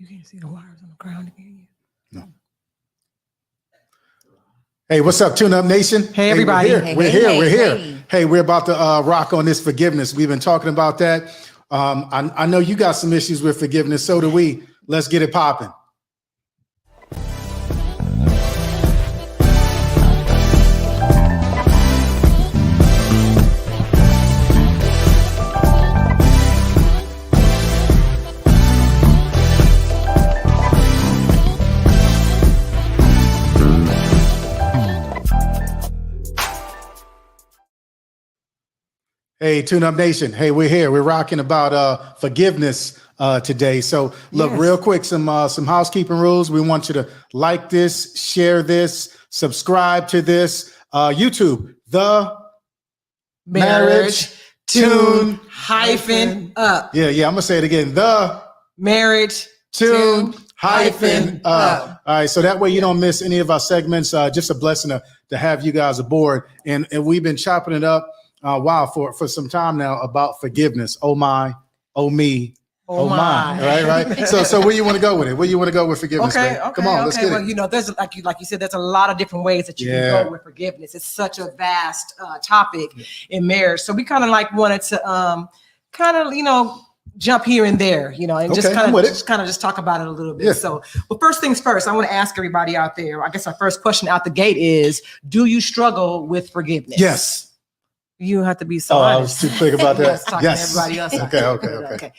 You can't see the wires on the ground, can you? No. Hey, what's up, Tune Up Nation? Hey, everybody. We're here. Hey, we're about to rock on this forgiveness. We've been talking about that. I know you got some issues with forgiveness. So do we. Let's get it popping. Hey, Tune Up Nation. Hey, we're here. We're rocking about forgiveness today. So look, real quick, some housekeeping rules. We want you to like this, share this, subscribe to this. YouTube, the Marriage Tune hyphen up. Yeah. I'm gonna say it again. The Marriage Tune hyphen up. All right, so that way you don't miss any of our segments. Just a blessing to have you guys aboard. And we've been chopping it up. Wow, for some time now about forgiveness. Oh my, oh me, oh my. Right. So where you want to go with it? Where you want to go with forgiveness? Okay. Come on, let's get it. Well, there's like you said, there's a lot of different ways that you can go with forgiveness. It's such a vast topic in marriage. So we kind of wanted to jump here and there, and just kind of talk about it a little bit. Yeah. So, well, first things first, I want to ask everybody out there. I guess our first question out the gate is: do you struggle with forgiveness? Yes. You don't have to be so honest. I was too quick about that. Yes. Everybody else. Okay.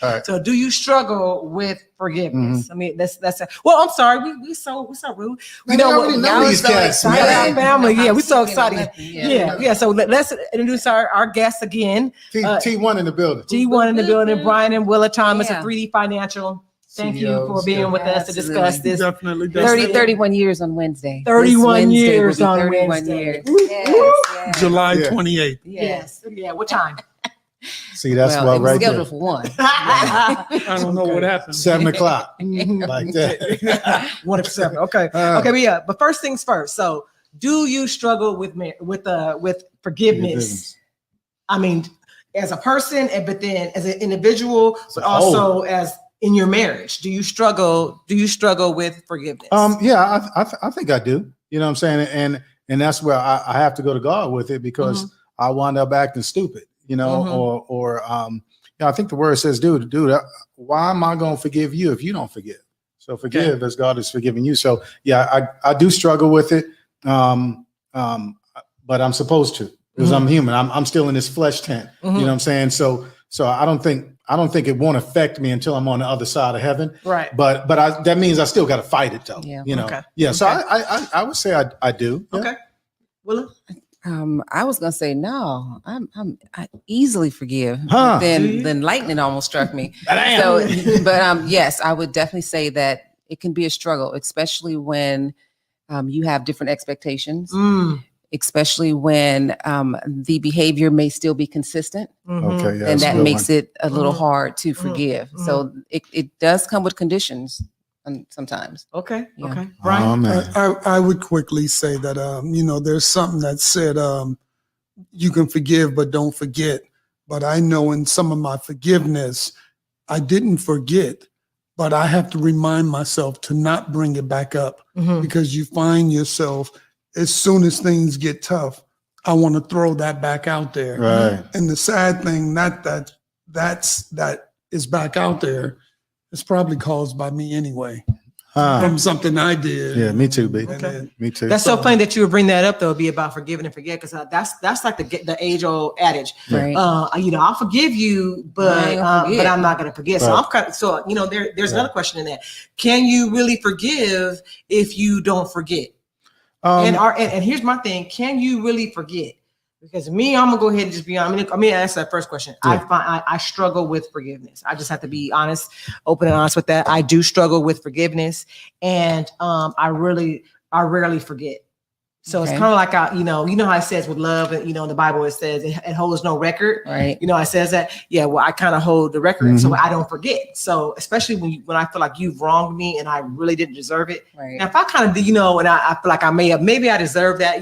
All right. So, do you struggle with forgiveness? I mean, that's. Well, I'm sorry. We so rude. We know these guys. Our family. Yeah, we're so excited. Yeah. So let's introduce our guests again. T1 in the building. T1 in the building. Brian and Willa Thomas of 3D Financial. Thank you for being with us to discuss this. Definitely. 31 years on Wednesday. 31 years on Wednesday. Yes. July 28th. Yes. Yeah. What time? See, that's right there. Scheduled for 1. I don't know what happened. 7 o'clock. Like that. 1 to 7. Okay. But first things first. So, do you struggle with forgiveness? I mean, as a person, but then as an individual, but also as in your marriage, do you struggle with forgiveness? I think I do. You know what I'm saying? And that's where I have to go to God with it, because I wound up acting stupid, or I think the word says, dude, why am I going to forgive you if you don't forgive? So forgive as God has forgiven you. So I do struggle with it. But I'm supposed to, because I'm human. I'm still in this flesh tent. You know what I'm saying? So I don't think it won't affect me until I'm on the other side of heaven. Right. But that means I still got to fight it though. Yeah. Okay. Yeah. So I would say I do. Yeah. Okay. Well, I was gonna say no. I easily forgive. Huh. Then lightning almost struck me. So, but yes, I would definitely say that it can be a struggle, especially when you have different expectations. Especially when the behavior may still be consistent. Okay, yeah, and that makes it a little hard to forgive. So it does come with conditions sometimes. Okay. Yeah. Okay. Brian? I would quickly say that, there's something that said you can forgive, but don't forget. But I know in some of my forgiveness, I didn't forget, but I have to remind myself to not bring it back up, because you find yourself, as soon as things get tough, I want to throw that back out there. Right. And the sad thing that is back out there is probably caused by me anyway. From something I did. Yeah, me too, baby. Okay. Me too. That's so funny that you would bring that up, though, be about forgiving and forget, because that's like the age-old adage. Right. I'll forgive you, but I'm not going to forget. Right. So there's another question in that. Can you really forgive if you don't forget? And here's my thing: can you really forget? Because I'm gonna go ahead and just be honest. I mean, answer that first question. Yeah. I struggle with forgiveness. I just have to be honest, open and honest with that. I do struggle with forgiveness, and I rarely forget. So it's kind of like how it says with love, in the Bible it says it holds no record. Right. It says that. Yeah. Well, I kind of hold the record, so I don't forget. So especially when I feel like you've wronged me and I really didn't deserve it. Right. And if I kind of and I feel like maybe I deserve that.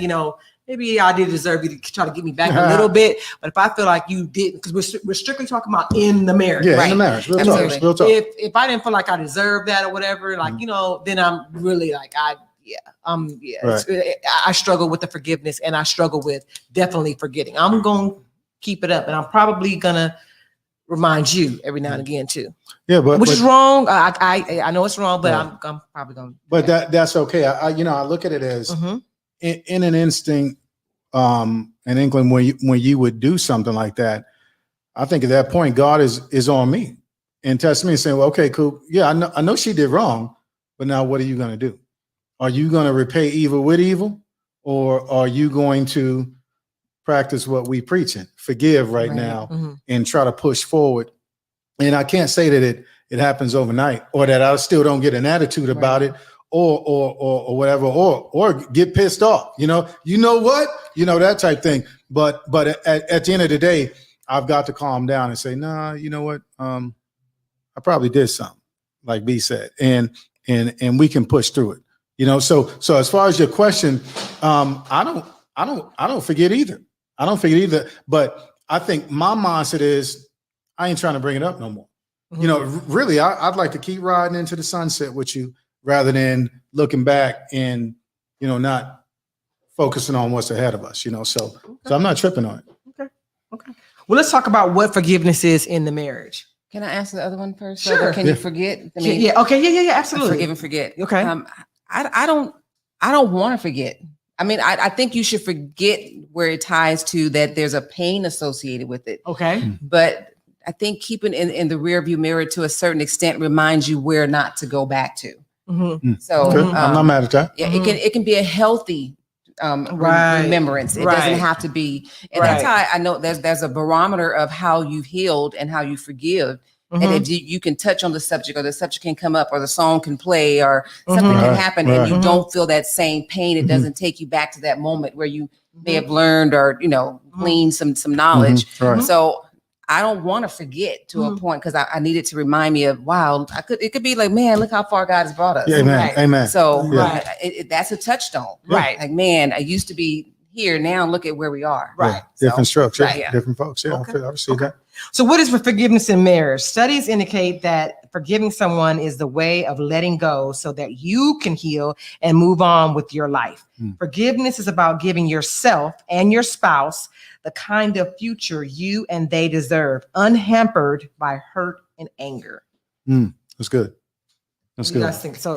maybe I did deserve you to try to get me back a little bit. But if I feel like you didn't, because we're strictly talking about in the marriage. Yeah, right? in the marriage. Real Absolutely. talk. Real talk. If I didn't feel like I deserved that or whatever, like, then I'm really like, I struggle with the forgiveness, and I struggle with definitely forgetting. I'm going to keep it up, and I'm probably going to remind you every now and again too. Yeah, which is wrong. I know it's wrong, but I'm probably going to. But that's okay. I look at it as in an instinct, an inkling when you would do something like that. I think at that point, God is on me and test me and saying, well, okay, cool. Yeah, I know she did wrong, but now what are you going to do? Are you going to repay evil with evil, or are you going to practice what we preaching? Forgive right now and try to push forward. And I can't say that it happens overnight, or that I still don't get an attitude about it, or whatever, or get pissed off. You know what? That type thing. But at the end of the day, I've got to calm down and say, nah, you know what? I probably did something, like B said, and we can push through it. So as far as your question, I don't forget either. I don't forget either. But I think my mindset is I ain't trying to bring it up no more. Really, I'd like to keep riding into the sunset with you rather than looking back and, not focusing on what's ahead of us, so I'm not tripping on it. Okay. Well, let's talk about what forgiveness is in the marriage. Can I answer the other one first? Sure. Can you forget? Okay. Yeah. Absolutely. Forgive and forget. Okay. I don't want to forget. I mean, I think you should forget where it ties to that there's a pain associated with it. Okay. But I think keeping in the rear view mirror to a certain extent reminds you where not to go back to. So I'm not mad at that. Yeah, it can be a healthy remembrance. It doesn't have to be. And that's how I know there's a barometer of how you've healed and how you forgive. And if you can touch on the subject, or the subject can come up, or the song can play, or something can happen, and you don't feel that same pain, it doesn't take you back to that moment where you may have learned or gleaned some knowledge. So I don't want to forget to a point, because I need it to remind me of, wow, it could be like, man, look how far God has brought us. Yeah, amen. Amen. So that's a touchstone. Right. Like, man, I used to be here, now look at where we are. Right. Different strokes. Different folks. Yeah, I see that. So what is forgiveness in marriage? Studies indicate that forgiving someone is the way of letting go so that you can heal and move on with your life. Forgiveness is about giving yourself and your spouse the kind of future you and they deserve, unhampered by hurt and anger. That's good. That's good. You guys think, so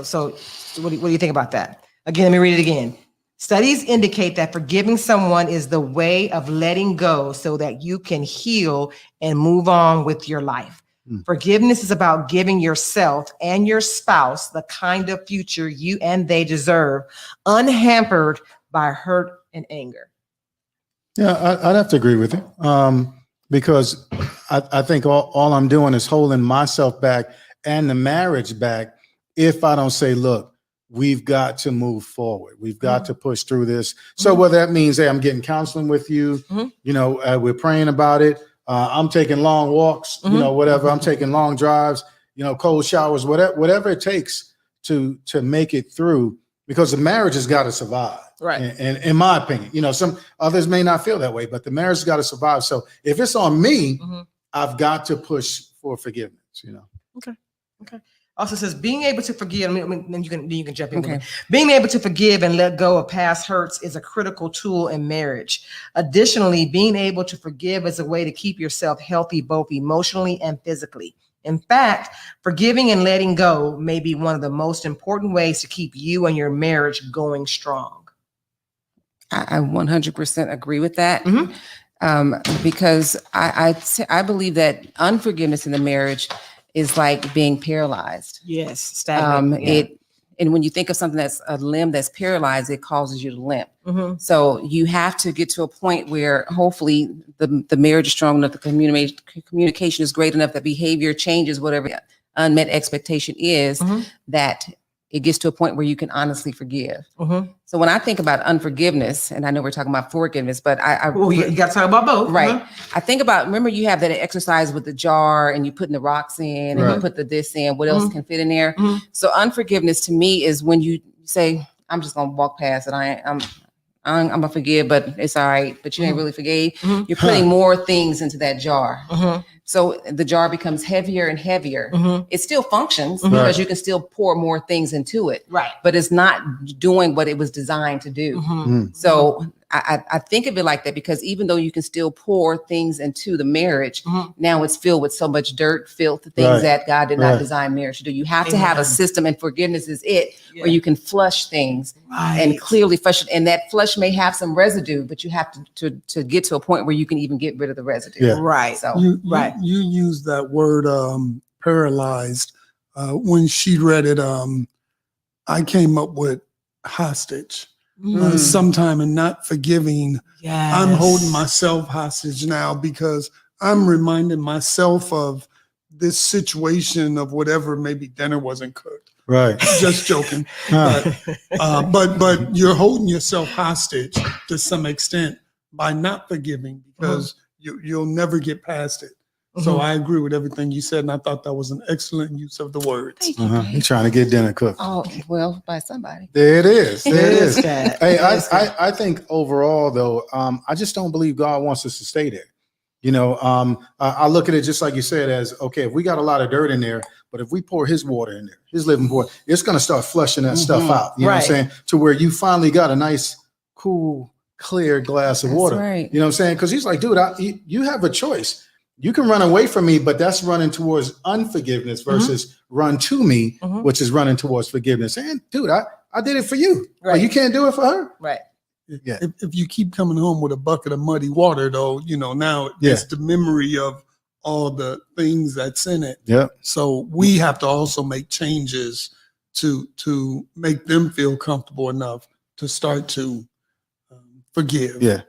what do you think about that? Again, let me read it again. Studies indicate that forgiving someone is the way of letting go so that you can heal and move on with your life. Forgiveness is about giving yourself and your spouse the kind of future you and they deserve, unhampered by hurt and anger. Yeah, I'd have to agree with you, because I think all I'm doing is holding myself back and the marriage back if I don't say, look, we've got to move forward. We've got to push through this. So whether that means, hey, I'm getting counseling with you, we're praying about it. I'm taking long walks, whatever. I'm taking long drives, cold showers, whatever it takes to make it through, because the marriage has got to survive. Right. And in my opinion, some others may not feel that way, but the marriage has got to survive. So if it's on me, I've got to push for forgiveness, Okay. Also says being able to forgive. Then you can jump in. Okay. Being able to forgive and let go of past hurts is a critical tool in marriage. Additionally, being able to forgive is a way to keep yourself healthy, both emotionally and physically. In fact, forgiving and letting go may be one of the most important ways to keep you and your marriage going strong. I 100% agree with that. Because I believe that unforgiveness in the marriage is like being paralyzed. Yes, stagnant. And when you think of something that's a limb that's paralyzed, it causes you to limp. So you have to get to a point where hopefully the marriage is strong enough, the communication is great enough, that behavior changes, whatever unmet expectation is, that it gets to a point where you can honestly forgive. So when I think about unforgiveness, and I know we're talking about forgiveness, but you got to talk about both. Right. I think about, remember you have that exercise with the jar and you putting the rocks in and you put the this in, what else can fit in there? So unforgiveness to me is when you say, I'm just going to walk past it. I'm gonna forgive, but it's all right. But you ain't really forgave. Mhm. You're putting more things into that jar. Mhm. So the jar becomes heavier and heavier. Mhm. It still functions Mhm. because Right. you can still pour more things into it, Right. but it's not doing what it was designed to do. Mhm. Mm. So I think of it like that because even though you can still pour things into the marriage, Mhm. now it's filled with so much dirt, filth, things Right. that God did Right. not design marriage to do. You have to have a Amen. system, and forgiveness is it, where Yeah. you can flush things Right. and clearly flush it. And that flush may have some residue, but you have to get to a point where you can even get rid of the residue. Yeah. Right. So Right. You use that word paralyzed. When she read it, I came up with hostage. Mm. Sometime in not forgiving, Yes. I'm holding myself hostage now because I'm reminding myself of this situation of whatever, maybe dinner wasn't cooked. Right. Just joking. Huh. But you're holding yourself hostage to some extent by not forgiving because you'll never get past it. So Mhm. I agree with everything you said, and I thought that was an excellent use of the words. thank you. Uh-huh. babe. You're trying to get dinner cooked. Oh, well, by somebody. There it is. There it is. Cat. Hey, Yes, Cat. I think overall though, I just don't believe God wants us to stay there. You know, I look at it just like you said, as okay, if we got a lot of dirt in there, but if we pour his water in there, his living water, it's going to start flushing that stuff Mhm. out. You know what I'm Right. saying? To where you finally got a nice, cool, clear glass of That's water. right. You know what I'm saying? Because he's like, dude, you have a choice. You can run away from me, but that's running towards unforgiveness versus run to me, Mhm. which is running towards forgiveness. And dude, I did it for you. But Right. you can't do it for her. Right. Yeah. If you keep coming home with a bucket of muddy water, though, now it's the memory of all the things that's in it. Yeah. So we have to also make changes to make them feel comfortable enough to start to forgive. Yeah.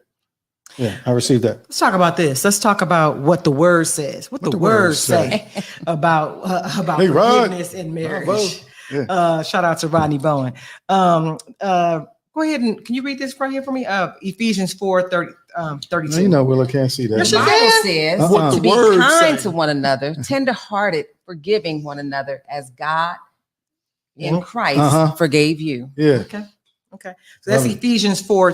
Yeah. I received that. Let's talk about this. Let's talk about what the word says. What the words say about Hey, Rod. forgiveness in marriage. Rod. Yeah. Shout out to Rodney Bowen. Go ahead and can you read this right here for me? Ephesians 4:32. Now, you know, Willa can't see that. Yes, The you Bible can. says What to the be word kind say. to one another, tenderhearted, forgiving one another as God in Christ Uh-huh. forgave you. Yeah. Okay. So that's Love it. Ephesians 4.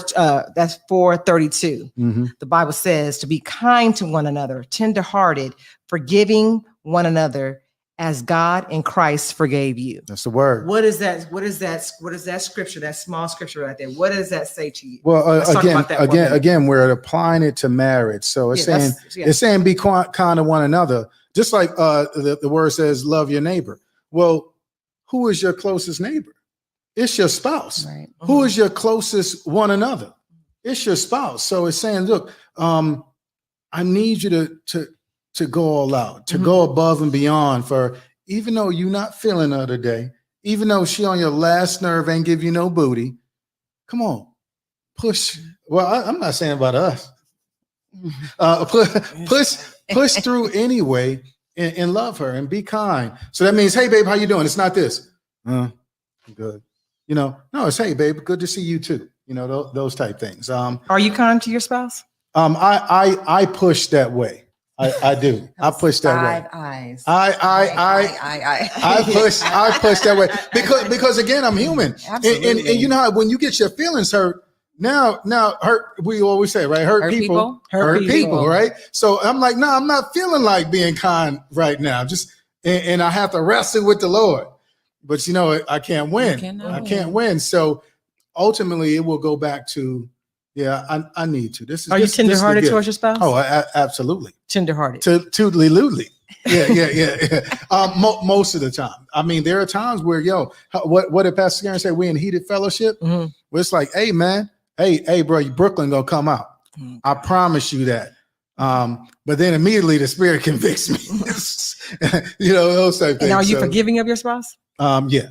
That's 4:32. Mm-hmm. The Bible says to be kind to one another, tenderhearted, forgiving one another as God in Christ forgave you. That's the word. What is that? What is that? What is that scripture? That small scripture right there. What does that say to you? Well, Let's talk about that for a minute. again, we're applying it to marriage. So it's Yeah, saying that's- yeah. it's saying be kind to one another, just like the word says, love your neighbor. Well, who is your closest neighbor? It's your spouse. Right. Who is your closest one another? It's your spouse. So it's saying, look, I need you to go all out, to go above and beyond for even though you're not feeling her today, even though she on your last nerve ain't give you no booty. Come on, push. Well, I'm not saying about us. Push through anyway and love her and be kind. So that means, hey, babe, how you doing? It's not this. Good. You know, no, it's hey, babe, good to see you too. You know, those type things. Are you kind to your spouse? I push that way. I do. I push that way. Five eyes. I push that way because again, I'm human. Absolutely. And you know how when you get your feelings hurt, now hurt, we always say, right? Hurt people, right? So I'm like, no, I'm not feeling like being kind right now. Just and I have to wrestle with the Lord. But you know, I can't win. I can't win. So ultimately it will go back to, I need to. Are you tenderhearted towards your spouse? Oh, absolutely. Tenderhearted. Toodly-loodly. Yeah. Most of the time. I mean, there are times where, what did Pastor Garen say? We in heated fellowship. Mm-hmm. Where it's like, hey, man, hey, bro, Brooklyn gonna come out. Mm-hmm. I promise you that. But then immediately the Spirit convicts me. Those type things. And are you forgiving of your spouse? Yeah.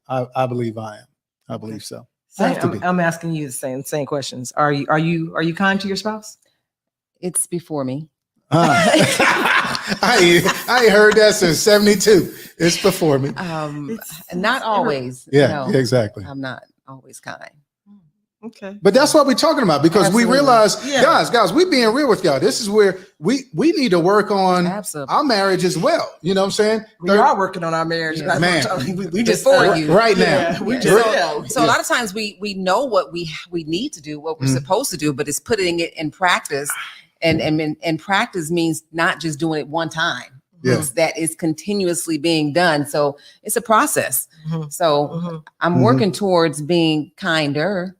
I believe I am. I believe so. I'm asking you the same questions. Are you kind to your spouse? It's before me. I ain't heard that since 72. It's before me. Not always. Yeah, No, exactly. I'm not always kind. Okay. But that's what we're talking about, because Absolutely. we realize, Yeah. guys, we being real with y'all. This is where we need to work on Absolutely. our marriage as well. You know what I'm saying? We are working on our marriage. Yeah. Man. We just Before you. Right now. Yeah, we Yeah. just So a lot of times we know what we need to do, what we're supposed to do, but it's putting it in practice. And practice means not just doing it one time. Yeah. It's that it's continuously being done. So it's a process. Mhm. So Mhm. I'm working towards being kinder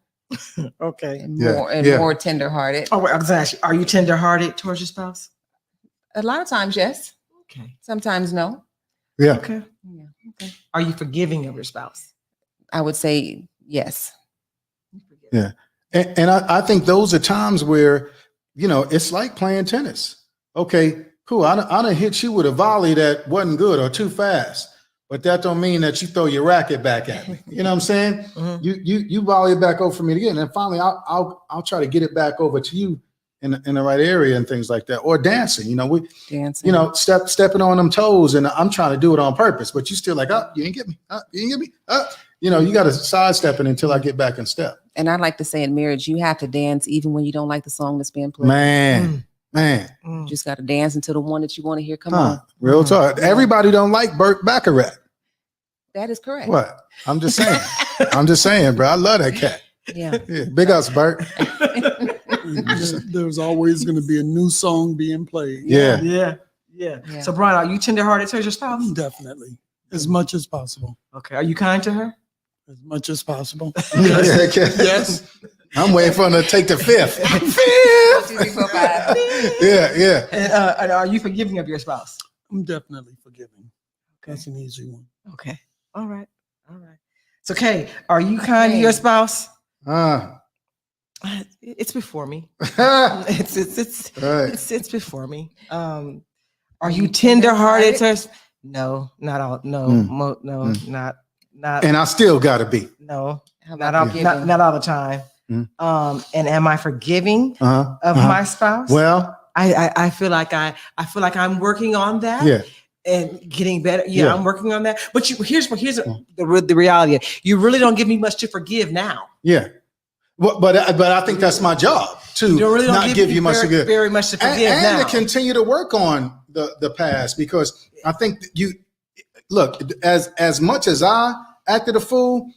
Okay. and Yeah. more and Yeah. more tenderhearted. Oh, wait, I was gonna ask you, are you tenderhearted towards your spouse? A lot of times, yes. Okay. Sometimes no. Yeah. Okay. Yeah. Okay. Are you forgiving of your spouse? I would say yes. Yeah. And I think those are times where, you know, it's like playing tennis. Okay, cool. I done hit you with a volley that wasn't good or too fast, but that don't mean that you throw your racket back at me. You know what I'm saying? Mhm. You volley it back over for me again, and finally I'll try to get it back over to you in the right area and things like that. Or dancing, you know, Dancing. you know, stepping on them toes, and I'm trying to do it on purpose, but you still like, oh, you ain't get me, you ain't get me, you know, you got to sidestep it until I get back in step. And I'd like to say in marriage, you have to dance even when you don't like the song that's being played. Man. You just got to dance until the one that you want to hear come Huh, on. real talk. Yeah. Everybody don't like Burt Bacharach. That is correct. What? I'm just saying. I'm just saying, bro. I love that cat. Yeah. Yeah, big ups, Burt. There's always going to be a new song being played. Yeah. Yeah. Yeah. So, Brian, are you tenderhearted towards your spouse? Definitely. As much as possible. Okay. Are you kind to her? As much as possible. Yes. Yes. I'm waiting for him to take the fifth. 1, 2, 3, 4, 5. Yeah. And are you forgiving of your spouse? I'm definitely forgiving. Okay. That's an easy one. Okay. All right. So, Kay, are you kind to your spouse? It's before me. Right. It's before me. Are you tenderhearted to? No, not all. No, not. And I still gotta be. No, How not about all, forgiving? not all the time. Mm. And am I forgiving of my spouse? Well, I feel like I'm working on that. yeah. And getting better. Yeah, Yeah. I'm working on that. But here's the reality. You really don't give me much to forgive now. Yeah. But I think that's my job to You don't not give you much to very, give. very much to forgive and now. to continue to work on the past, because I think that you look, as much as I acted a fool,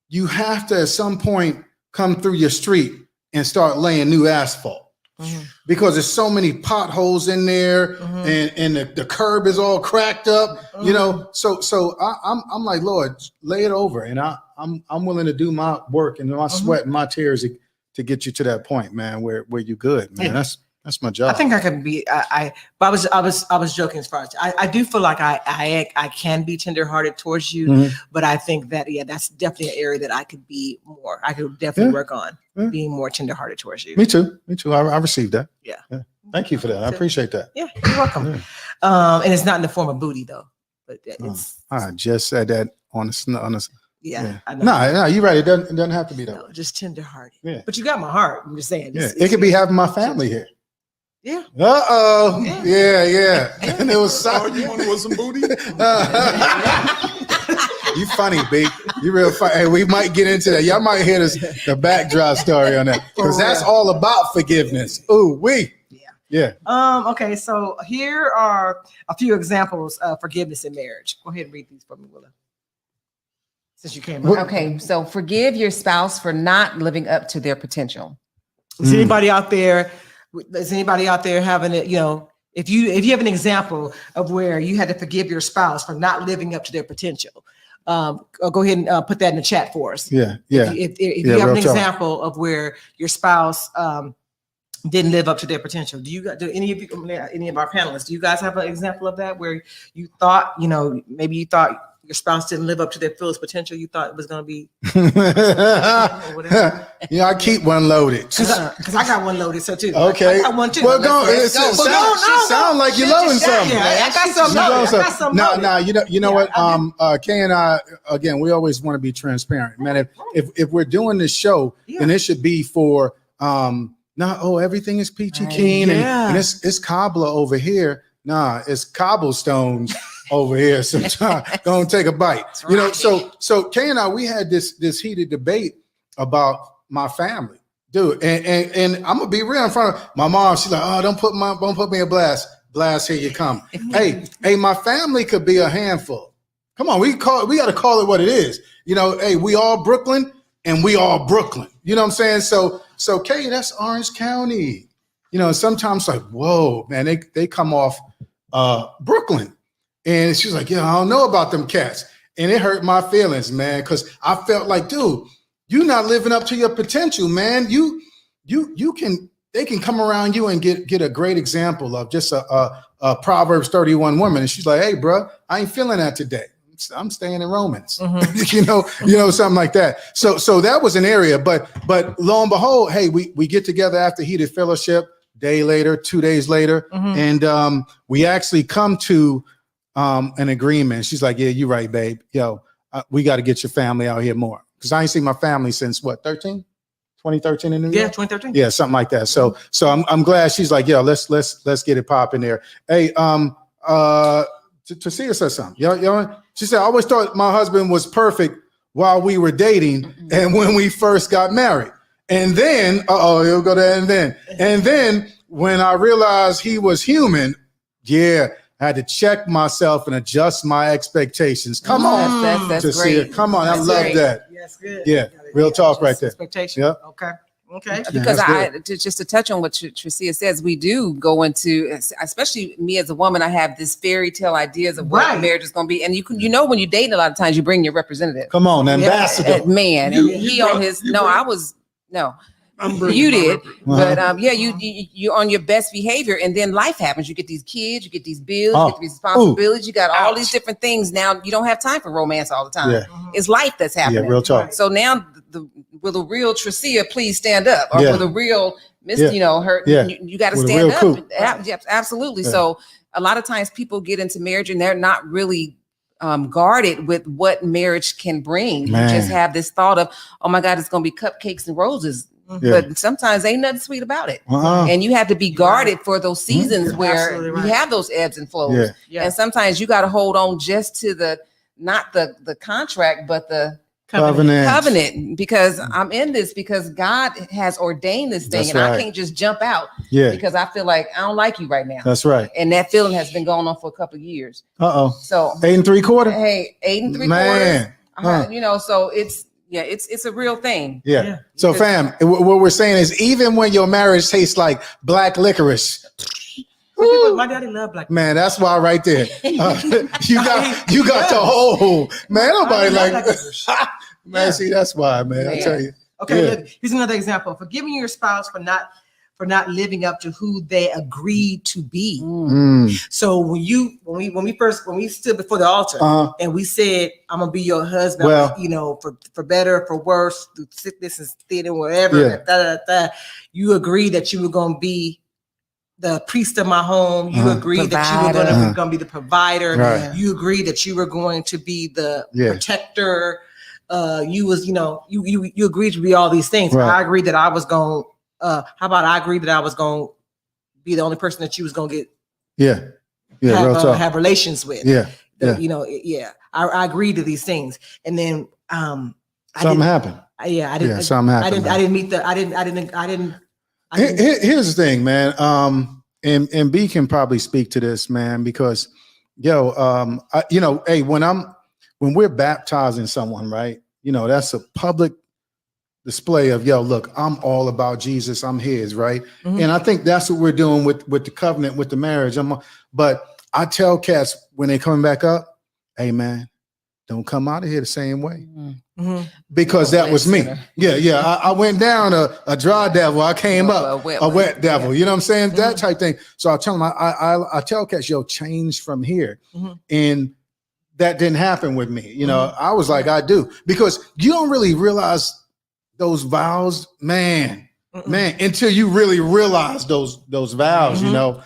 you have to at some point come through your street and start laying new asphalt. Mhm. Because there's so many potholes in there, and the curb is all cracked up, you know. So I'm like, Lord, lay it over, and I'm willing to do my work and my sweat and my tears to get you to that point, man, where you good, man. Yeah. That's my job. I think I can be. But I was joking as far as I do feel like I can be tenderhearted towards you, Mhm. but I think that that's definitely an area that I could be more. I could definitely work on Yeah. being more tenderhearted towards you. Me too. I received that. Yeah. Thank you for that. I appreciate that. Yeah, you're welcome. Yeah. And it's not in the form of booty though, but it's I just said that on the yeah. I know. No, you're right. It doesn't have to be that way. No, just tenderhearted. Yeah. But you got my heart. I'm just saying. Yeah, it could be having my family here. Yeah. Uh-oh. Yeah. Yeah. And it was Oh, you want to want some booty? You funny, B. You real funny. Hey, we might get into that. Y'all might hear the backdrop story on that, because that's all about forgiveness. Ooh, yeah. Okay, so here are a few examples of forgiveness in marriage. Go ahead and read these for me, Willa. Since you came up. Okay, so forgive your spouse for not living up to their potential. Is anybody out there? Is anybody out there having it? You know, if you have an example of where you had to forgive your spouse for not living up to their potential, go ahead and put that in the chat for us. Yeah. If you Yeah, have an real talk. example of where your spouse didn't live up to their potential, do any of our panelists? Do you guys have an example of that where you thought, maybe you thought your spouse didn't live up to their fullest potential? You thought it was going to be whatever. Yeah, I keep one loaded. Because I got one loaded, so too. Okay. I got one too. Well, Let's go. sound like you're loading something. Yeah, I got something loaded. I got something loaded. No, you know what? I Kay and I, again, we always want to be transparent, man. If we're doing this show, then it should be for everything is peachy keen and it's cobbler over here. Nah, it's cobblestones over here. Sometimes gonna take a bite. So Kay and I, we had this heated debate about my family, dude. And I'm gonna be real in front of my mom. She's like, oh, don't put me in blast. Blast, here you come. hey, my family could be a handful. Come on, we got to call it what it is. You know, hey, we all Brooklyn and we all Brooklyn. You know what I'm saying? So Kay, that's Orange County. You know, sometimes like, whoa, man, they come off Brooklyn. And she's like, yeah, I don't know about them cats. And it hurt my feelings, man, because I felt like, dude, you're not living up to your potential, man. They can come around you and get a great example of just a Proverbs 31 woman. And she's like, hey, bro, I ain't feeling that today. I'm staying in Romans, you know, something like that. So that was an area, but lo and behold, hey, we get together after heated fellowship, day later, 2 days later. And we actually come to an agreement. She's like, yeah, you're right, babe. Yo, we got to get your family out here more. Cause I ain't seen my family since what, 2013 in New York? Yeah, 2013. Yeah, something like that. So I'm glad she's like, yo, let's get it popping there. Hey, Tracia said something. She said, I always thought my husband was perfect while we were dating and when we first got married. And then, he'll go there and then when I realized he was human, yeah, I had to check myself and adjust my expectations. Come on, that's great. Come on, I love great. that. Yes, good. Yeah, real talk right there. Expectation. Yep. Okay. Because that's just to touch on what Tracia says, we do go into, especially me as a woman, I have this fairy tale ideas of what marriage is going to be. And you know, when you date, a lot of times you bring your representative. Come on, ambassador. Man. And you did. But you're on your best behavior. And then life happens. You get these kids, you get these bills, you get these responsibilities, you got all these different things. Now you don't have time for romance all the time. Yeah. It's life that's happening. Yeah, real talk. So now will the real Tracia please stand up? Or will the real Miss, you know, her, you got to stand up. Absolutely. Yeah. So a lot of times people get into marriage and they're not really guarded with what marriage can bring. Man. You just have this thought of, oh my God, it's going to be cupcakes and roses. Yeah. But sometimes ain't nothing sweet about it. And you have to be guarded for those seasons where you have those ebbs and flows. And sometimes you got to hold on just to not the contract, but the covenant, because I'm in this because God has ordained this thing. That's I can't just jump out because I feel like I don't like you right now. That's right. And that feeling has been going on for a couple of years. So 8 3/4. Hey, 8 3/4. You know, so it's a real thing. Yeah. So fam, what we're saying is even when your marriage tastes like black licorice. My daddy loved black. Man, that's why right there. You got the whole man. Nobody like man. See, that's why, man. I tell you. Okay, look, here's another example. Forgiving your spouse for not living up to who they agreed to be. So when we stood before the altar and we said, I'm gonna be your husband, you know, for better, for worse, through sickness and thin, whatever, you agreed that you were gonna be the priest of my home. You agreed that you were going to be the provider. Right. You agreed that you were going to be the protector. You agreed to be all these things. Right. I agreed that I was going. I agreed that I was going to be the only person that you was going to get. Have relations with. I agreed to these things, and then something happened. Something happened. I didn't. Here's the thing, man. And B can probably speak to this, man, because hey, when we're baptizing someone, right? You know, that's a public display of, look, I'm all about Jesus. I'm his, right? And I think that's what we're doing with the covenant, with the marriage. But I tell cats when they coming back up, hey, man, don't come out of here the same way. Because that was me. I went down a dry devil. I came up a wet devil. You know what I'm saying? That type thing. So I tell them, I tell cats, change from here. And that didn't happen with me. You know, I was like, I do. Because you don't really realize those vows, man, until you really realize those vows, you know.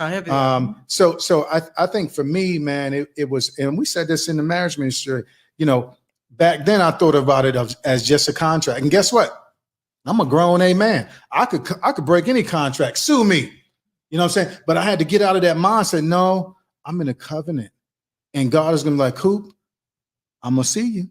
So I think for me, man, it was, and we said this in the marriage ministry, you know, back then I thought about it as just a contract. And guess what? I'm a grown man. I could break any contract, sue me. You know what I'm saying? But I had to get out of that mindset. No, I'm in a covenant. And God is going to be like, Coop, I'm going to see you.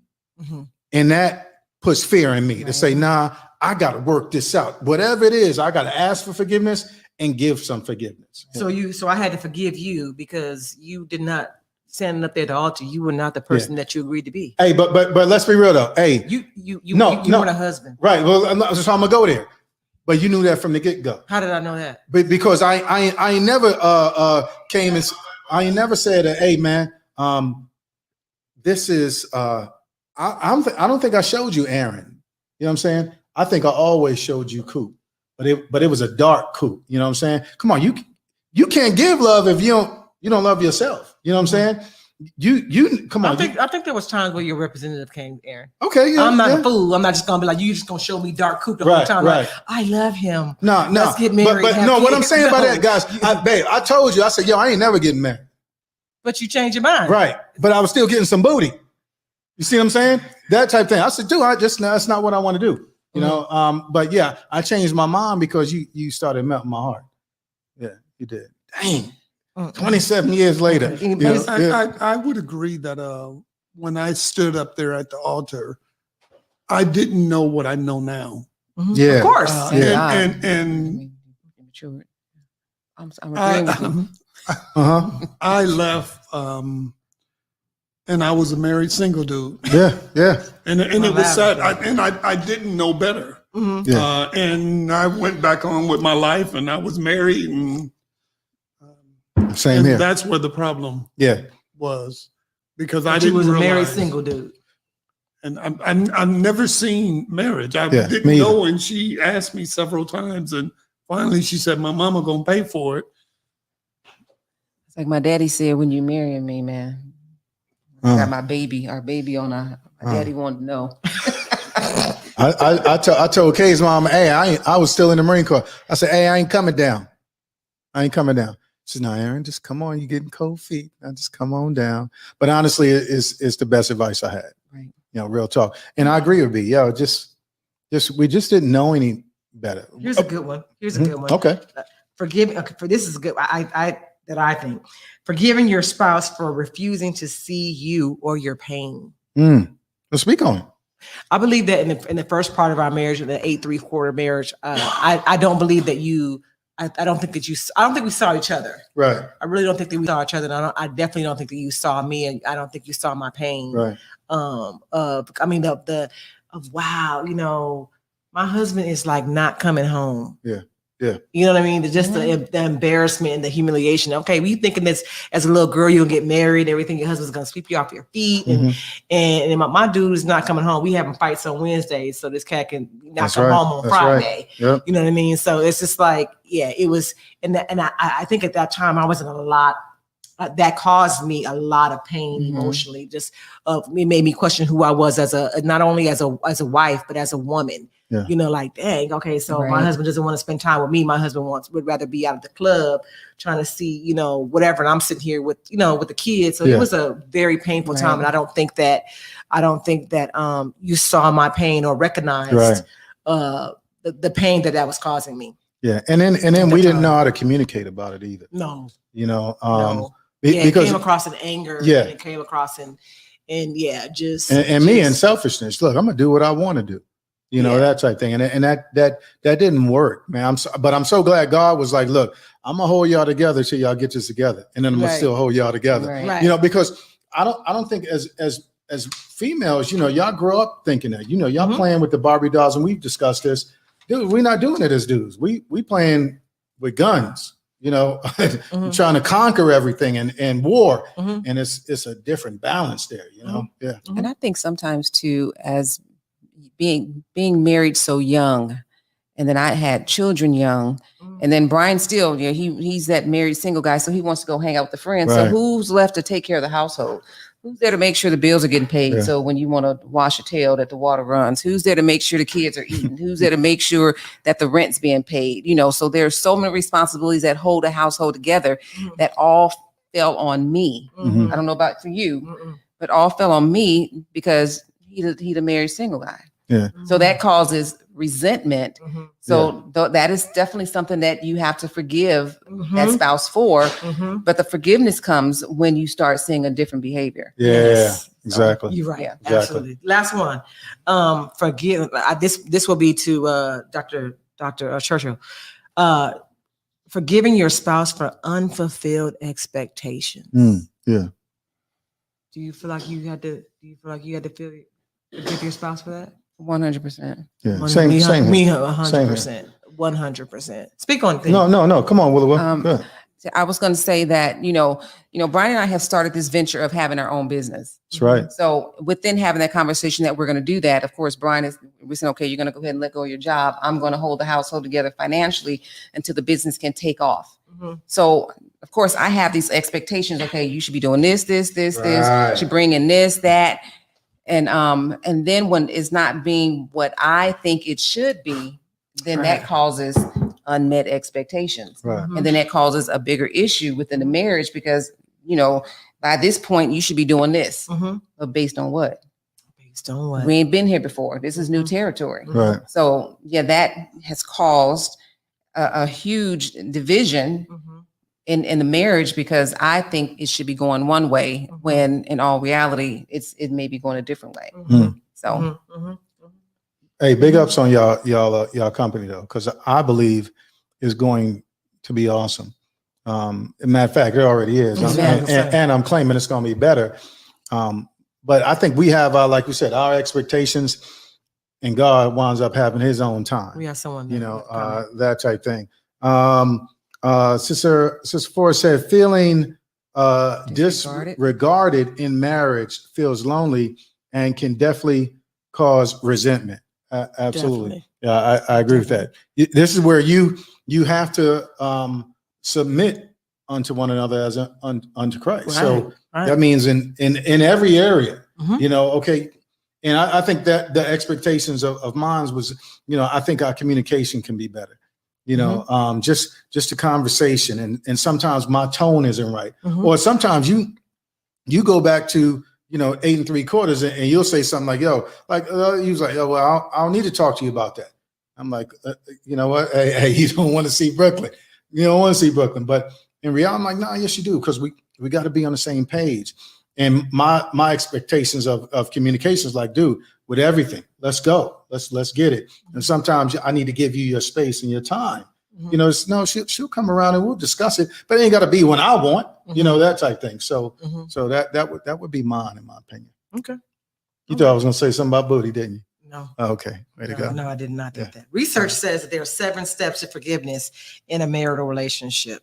And that puts fear in me to say, nah, I got to work this out. Whatever it is, I got to ask for forgiveness and give some forgiveness. So I had to forgive you because you did not stand up there at the altar. You were not the person that you agreed to be. Hey, but let's be real though. Hey, you weren't a husband. Right. Well, so I'm gonna go there. But you knew that from the get-go. How did I know that? But because I ain't never came and I ain't never said, hey man, this is I don't think I showed you Aaron. You know what I'm saying? I think I always showed you Coop, but it was a dark Coop. You know what I'm saying? Come on, you can't give love if you don't love yourself. You know what I'm saying? You come on. I think there was times where your representative came, Aaron. Okay, yeah, I'm not a fool. I'm not just gonna be like, you just gonna show me dark Coop the whole time. Right. Like, I love him. No. Let's get married. But no, what I'm saying about that, guys, babe, I told you, I said, yo, I ain't never getting married. But you changed your mind. Right. But I was still getting some booty. You see what I'm saying? That type of thing. I said, dude, that's not what I want to do. You know, but yeah, I changed my mind because you started melting my heart. Yeah, you did. Dang. 27 years later. I would agree that when I stood up there at the altar, I didn't know what I know now. Yeah. Of course. And I'm agreeing with you. I left and I was a married single dude. Yeah. And it was sad. I didn't know better. Yeah. And I went back on with my life and I was married and same here. That's where the problem was because I didn't was a realize, married single dude. And I've never seen marriage. I didn't know. And she asked me several times and finally she said, my mama gonna pay for it. It's like my daddy said, when you marry me, man, I got our baby on my daddy wanted to know. I told Kay's mom, hey, I was still in the Marine Corps. I said, hey, I ain't coming down. She said, no, Aaron, just come on. You're getting cold feet. Now just come on down. But honestly, it's the best advice I had. Right. You know, real talk. And I agree with B. Yo, we just didn't know any better. Here's a good one. Okay. This is good. I think forgiving your spouse for refusing to see you or your pain. Let's speak on it. I believe that in the first part of our marriage, in the 8 3/4 marriage, I don't believe that you. I don't think we saw each other. Right. I really don't think that we saw each other. And I definitely don't think that you saw me, and I don't think you saw my pain. Right. Wow, you know, my husband is like not coming home. Yeah. You know what I mean? Just the embarrassment and the humiliation. Okay, we thinking this as a little girl, you'll get married, everything. Your husband's gonna sweep you off your feet, and my dude is not coming home. We having fights on Wednesdays, so this cat can not come home on Friday. Right. Yep. You know what I mean? So it's just like, yeah, it was, and I think at that time I was in a lot. That caused me a lot of pain emotionally. Just it made me question who I was as not only as a wife, but as a woman. Yeah. You know, like, dang, okay, so my husband doesn't want to spend time with me. My husband would rather be out at the club trying to see, you know, whatever. And I'm sitting here with the kids. So it was a very painful time. And I don't think that you saw my pain or recognized the pain that was causing me. Yeah. And then we didn't know how to communicate about it either. No. You know, no. Because it came across in anger. Yeah. And it came across in just me in selfishness. Look, I'm gonna do what I want to do. You know, that type thing. And that didn't work, man. But I'm so glad God was like, look, I'm gonna hold y'all together till y'all get this together. And then I'm gonna still hold y'all together. Right. You know, because I don't think as females, you know, y'all grow up thinking that, you know, y'all playing with the Barbie dolls, and we've discussed this. Dude, we're not doing it as dudes. We playing with guns, you know, trying to conquer everything and war. And it's a different balance there, you know? Yeah. And I think sometimes too, as being married so young, and then I had children young, and then Brian still, he's that married single guy, so he wants to go hang out with the friends. So who's left to take care of the household? Who's there to make sure the bills are getting paid? So when you want to wash a tail, that the water runs. Who's there to make sure the kids are eating? Who's there to make sure that the rent's being paid? You know, so there's so many responsibilities that hold a household together that all fell on me. I don't know about for you, but all fell on me because he the married single guy. Yeah. So that causes resentment. Mhm. So that is definitely something that you have to forgive that Mhm. spouse for. Mhm. But the forgiveness comes when you start seeing a different behavior. Yeah, Yes. exactly. You're right. Yeah. Exactly. Absolutely. Last one. Forgive. This will be to Dr. Churchill. Forgiving your spouse for unfulfilled expectations. Yeah. Do you feel like you had to? Do you feel like you had to forgive your spouse for that? 100%. Yeah. Same here. Me, Same 100%. 100%. Speak on things. No. Come on, Willow. Good. So I was going to say that, Brian and I have started this venture of having our own business. That's right. So within having that conversation that we're going to do that, of course, we said, okay, you're going to go ahead and let go of your job. I'm going to hold the household together financially until the business can take off. Mhm. So of course I have these expectations. Okay, you should be doing this, Right. you should bring in this, that. And then when it's not being what I think it should be, then that Right. causes unmet expectations. Right. Mhm. And then that causes a bigger issue within the marriage because, by this point you should be doing this. Mhm. But based on what? Based on what? We ain't been here before. This is new Mhm. territory. Right. So yeah, that has caused a huge division Mhm. in the marriage because I think it should be going one way Mhm. when in all reality it may be going a different way. Mhm. So Mhm. Mhm. Hey, big ups on y'all company though, because I believe is going to be awesome. Matter of fact, it already is, Amen. and I'm claiming it's going to be better. But I think we have, like we said, our expectations, and God winds up having His own time. We have someone. That type thing. Sister Forrest said, feeling disregarded in marriage feels lonely and can definitely cause resentment. Absolutely. Definitely. Yeah, I agree with that. This is where you have to submit unto one another as unto Christ. So Right. that means in every area, Mhm. okay. And I think that the expectations of mine was, I think our communication can be better. Just a conversation, and sometimes my tone isn't right, Mhm. or sometimes you go back to 8 3/4, and you'll say something like, "Yo," he was like, "Oh, well, I don't need to talk to you about that." I'm like, you know what? Hey, you don't want to see Brooklyn. You don't want to see Brooklyn, but in reality, I'm like, no, yes, you do, because we got to be on the same page. And my expectations of communications, like, dude, with everything, let's go, let's get it. And sometimes I need to give you your space and your time. Mhm. She'll come around and we'll discuss it, but it ain't got to be when I want, that type thing. So, Mhm. so that would be mine, in my opinion. Okay. You thought I was going to say something about booty, didn't you? No. Oh, okay, way to go. No, I did not think that. Research says that there are 7 steps to forgiveness in a marital relationship.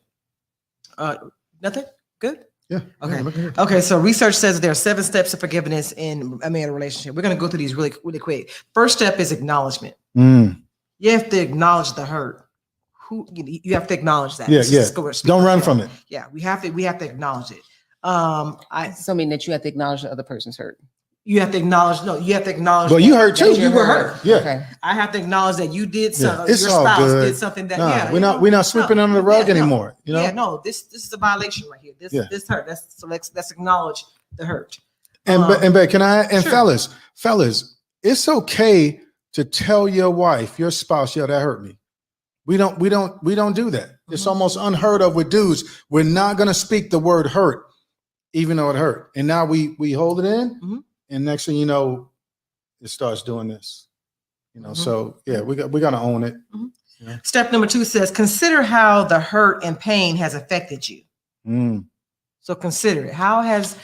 Nothing? Good? Yeah. Okay. Look at here. Okay, so research says that there are 7 steps to forgiveness in a marital relationship. We're going to go through these really, really quick. First step is acknowledgement. Mm. You have to acknowledge the hurt. You have to acknowledge that. Yeah. Don't run from it. Yeah, we have to acknowledge it. so mean that you have to acknowledge the other person's hurt. You have to acknowledge. No, you have to acknowledge. Well, you hurt too. You were hurt. Yeah. Okay. I have to acknowledge that you did something. It's your all spouse good. did something that. Nah, Yeah, we're not sweeping under the rug no. anymore. Yeah, no. This is a violation right here. This hurt. Let's acknowledge the hurt. And but can I and Sure. fellas, it's okay to tell your wife, your spouse, yeah, that hurt me. We don't do that. It's almost unheard of with dudes. We're not gonna speak the word hurt, even though it hurt. And now we hold it in, Mhm. and next thing you know, it starts doing this. So yeah, we got to own it. Step number 2 says, consider how the hurt and pain has affected you. Mm. So consider it. How has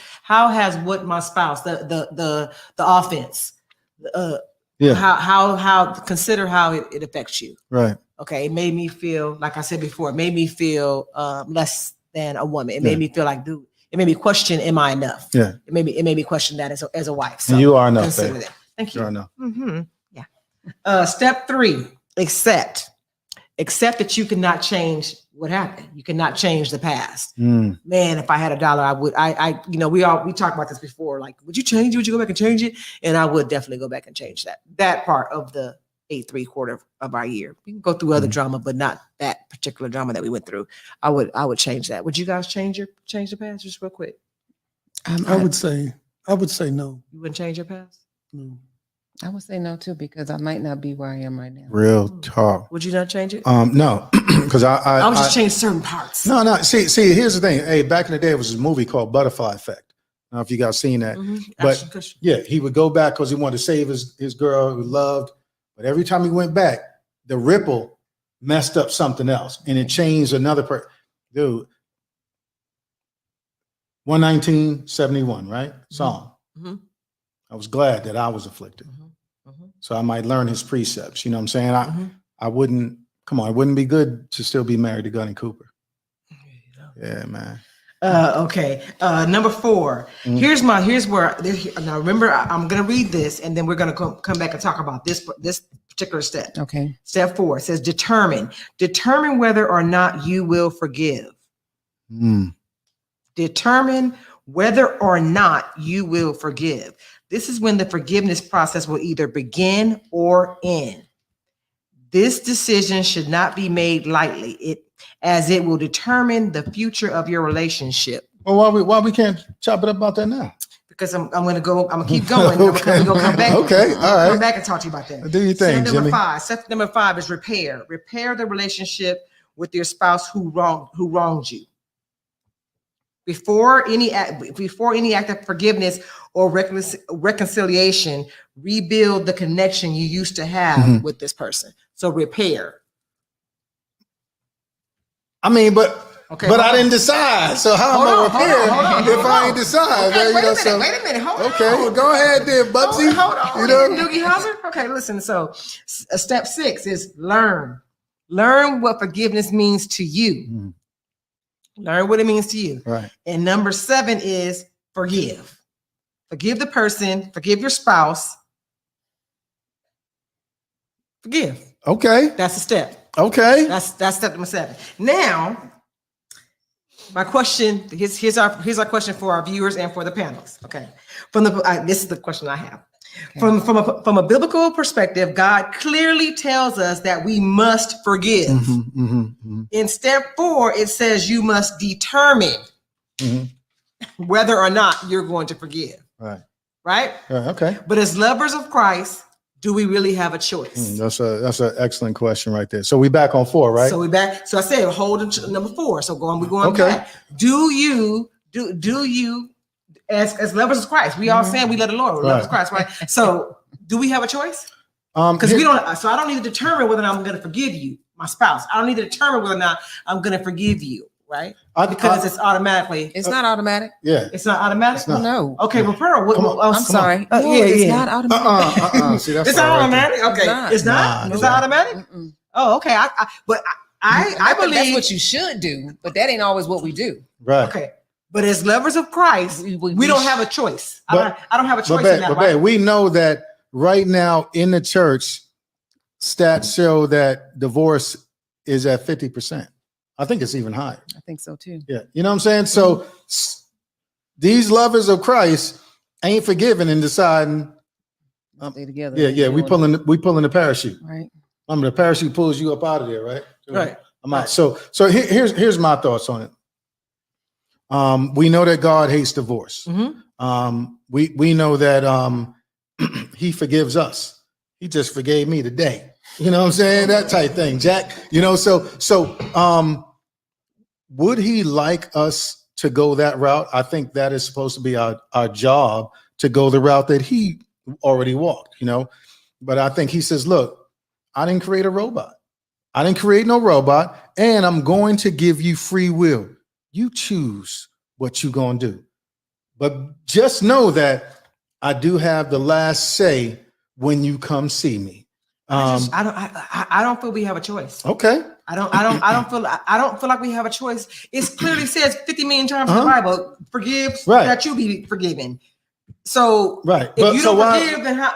what my spouse, the offense, how consider how it affects you. Right. Okay, it made me feel, like I said before, it made me feel less than a woman. It made me feel like, dude, it made me question, am I enough? Yeah. It made me question that as a wife. So And you are enough, consider babe. that. Thank you. You are enough. Mm-hmm. Yeah. Step 3, accept that you cannot change what happened. You cannot change the past. Mm. Man, if I had $1, I would. We talked about this before. Like, would you change it? Would you go back and change it? And I would definitely go back and change that part of the 8 3/4 of our year. We can go through other drama, but not that particular drama that we went through. I would change that. Would you guys change the past just real quick? I would say no. You wouldn't change your past? No. I would say no too, because I might not be where I am right now. Real talk. Would you not change it? No, because I would just change certain parts. No. See, here's the thing. Hey, back in the day, it was a movie called Butterfly Effect. I don't know if you guys seen that. But yeah, he would go back because he wanted to save his girl who loved. But every time he went back, the ripple messed up something else, and it changed another person. Dude, 11971, right? Song. Mm-hmm. I was glad that I was afflicted. So I might learn his precepts. You know what I'm saying? I wouldn't, come on, it wouldn't be good to still be married to Gunny Cooper. Yeah, man. Okay. Number 4. Here's where, now remember, I'm going to read this and then we're going to come back and talk about this particular step. Okay. Step 4 says determine whether or not you will forgive. Determine whether or not you will forgive. This is when the forgiveness process will either begin or end. This decision should not be made lightly, as it will determine the future of your relationship. Well, why we can't chop it up about that now? Because I'm going to keep going. Okay. We're going to come back. Okay, all right. Come back and talk to you about that. Do your thing, Jimmy. Step number 5 is repair. Repair the relationship with your spouse who wronged you. Before any act of forgiveness or reconciliation, rebuild the connection you used to have with this person. So repair. I mean, but I didn't decide. So how am I repair if I ain't decide? Okay, wait a minute. Hold on. Okay, well, go ahead there, Bubsy. Hold on. You know? Doogie Howser? Okay, listen. So step 6 is learn. Learn what forgiveness means to you. Learn what it means to you. Right. And number 7 is forgive. Forgive the person. Forgive your spouse. Forgive. Okay. That's the step. Okay. That's step number 7. Now, my question, here's our question for our viewers and for the panelists. Okay. This is the question I have. Okay. From a biblical perspective, God clearly tells us that we must forgive. In step 4, it says you must determine whether or not you're going to forgive. Right? Okay. But as lovers of Christ, do we really have a choice? That's an excellent question right there. So we back on 4, right? So we back. So I said hold number 4. So we're going back. Do you as lovers of Christ? We all saying we love the Lord. We love Christ, right? So do we have a choice? Because we don't. So I don't need to determine whether or not I'm going to forgive you, my spouse. I don't need to determine whether or not I'm going to forgive you, right? Because it's automatically. It's not automatic. Yeah. It's not automatic. It's not. No. Okay, well, Pearl. I'm sorry. It's not automatic. See, that's it's not automatic. Okay, it's not. It's not automatic. Oh, okay. I believe that's what you should do, but that ain't always what we do. Right. Okay. But as lovers of Christ, we don't have a choice. I don't have a choice in that, right? We know that right now in the church, stats show that divorce is at 50%. I think it's even higher. I think so too. Yeah. You know what I'm saying? So these lovers of Christ ain't forgiving and deciding. Stay together. Yeah. We pulling the parachute. Right. The parachute pulls you up out of there, right? Right. I'm out. So here's my thoughts on it. We know that God hates divorce. We know that he forgives us. He just forgave me today. You know what I'm saying? That type thing, Jack. You know, so would he like us to go that route? I think that is supposed to be our job, to go the route that he already walked, you know. But I think he says, look, I didn't create a robot. I didn't create no robot, and I'm going to give you free will. You choose what you're going to do. But just know that I do have the last say when you come see me. I don't feel we have a choice. Okay. I don't feel like we have a choice. It clearly says 50 million times in the Bible, forgive that you be forgiven. So if you don't forgive, then how?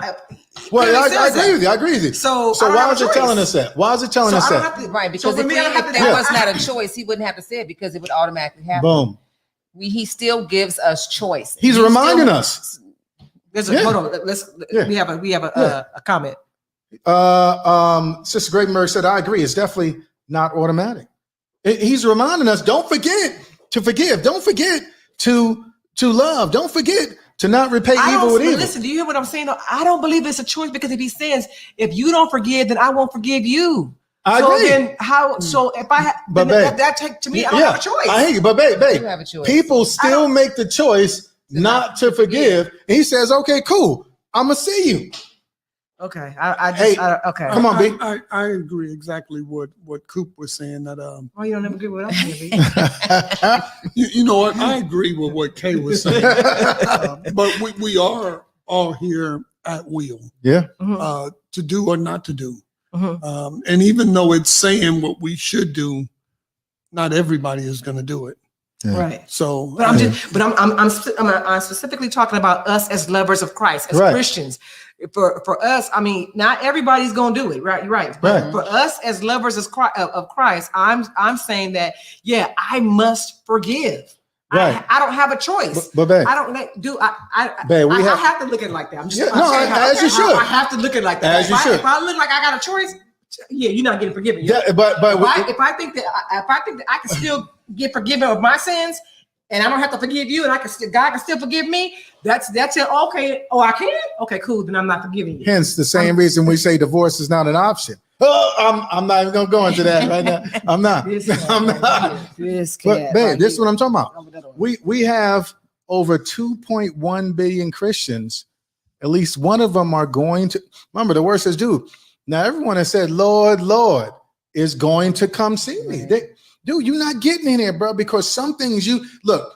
Well, I agree with you. So why is it telling us that? Why is it telling us that? Right, because if there was not a choice, he wouldn't have to say it, because it would automatically happen. Boom. He still gives us choice. He's reminding us. Hold on. We have a comment. Sister Gravenberg said, I agree. It's definitely not automatic. He's reminding us, don't forget to forgive. Don't forget to love. Don't forget To not repay evil with evil. Listen, do you hear what I'm saying? Though? I don't believe it's a choice because if he says, if you don't forgive, then I won't forgive you. I so agree. Then how? So if I, but then babe, to me, I don't have a choice. I hear you, but babe, You have a choice. people still make the choice not to forgive. And he says, "Okay, cool, I'm gonna see you." Okay, okay. Come on, B. I agree exactly what Coop was saying that Why you don't ever agree with what I'm saying? you know what, I agree with what Kay was saying. But we are all here at will. Yeah. To do or not to do. Mhm. And even though it's saying what we should do, not everybody is going to do it. Yeah. Right. So, But I'm specifically talking about us as lovers of Christ, as Right. Christians. For us, I mean, not everybody's gonna do it, right? You're right. But Right. for us as lovers of Christ, I'm saying that I must forgive. Right. I don't have a choice. But babe, I don't do. Babe, we I have- have to look at it like that. I'm just Yeah, I'm no, saying as you should. I have to look at it like that. As you should. If I look like I got a choice, you're not getting forgiven. yeah, but If I think that I can still get forgiven of my sins, and I don't have to forgive you, and God can still forgive me. That's it. Okay. Oh, I can. Okay, cool. Then I'm not forgiving you. hence the same reason we say divorce is not an option. Oh, I'm not even gonna go into that right now. I'm not. I'm not. But babe, this is what I'm talking about. We have over 2.1 billion Christians. At least one of them are going to remember the word says, dude. Now everyone has said, Lord, Lord, is going to come see me. Dude, you're not getting in here, bro, because some things you look.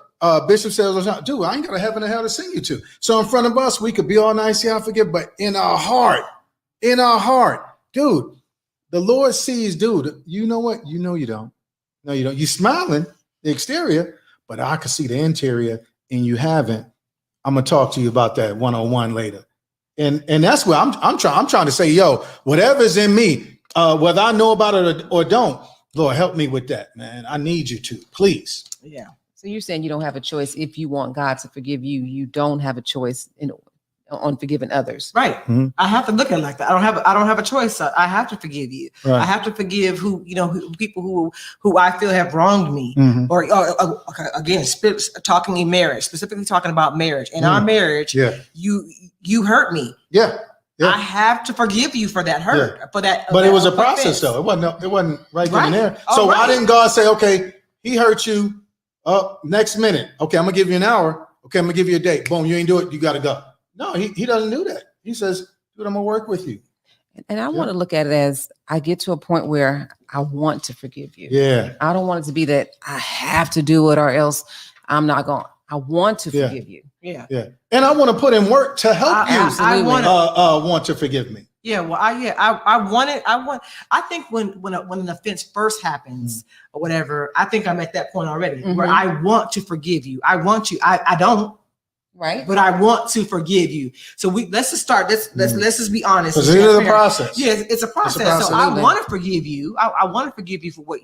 Bishop says, dude, I ain't got a heaven and hell to send you to. So in front of us, we could be all nice, yeah, I forget, but in our heart, dude, the Lord sees, dude, you know what? You know you don't. No, you don't. You smiling the exterior, but I can see the interior and you haven't. I'm gonna talk to you about that one-on-one later. And that's where I'm trying to say, yo, whatever's in me, whether I know about it or don't, Lord, help me with that, man. I need you to, please. Yeah. So you're saying you don't have a choice if you want God to forgive you. You don't have a choice on forgiving others. Right. Mm-hmm. I have to look at it like that. I don't have a choice. I have to forgive you. Right. I have to forgive people who I feel have wronged me. Mm-hmm. Or okay, again, talking in marriage, specifically talking about marriage. In our marriage, you hurt me. Yeah. I have to forgive you for that hurt. For that. But it was a offense. process, though. It wasn't right then and there. Oh, So why right. didn't God say, okay, he hurt you? Next minute. Okay, I'm gonna give you an hour. Okay, I'm gonna give you a date. Boom, you ain't do it. You got to go. No, he doesn't do that. He says, dude, I'm gonna work with you. And I want to look at it as I get to a point where I want to forgive you. Yeah. I don't want it to be that I have to do it or else I'm not going. I want to forgive you. Yeah. Yeah. And I want to put in work to help you I want to forgive me. Yeah, well, I think when an offense first happens or whatever, I think I'm at that point already where I want to forgive you. I want you. I don't, Right. but I want to forgive you. So let's just start. Let's just be honest. Because it is a process. Yeah, it's a process. process. So I want to forgive you. I want to forgive you for what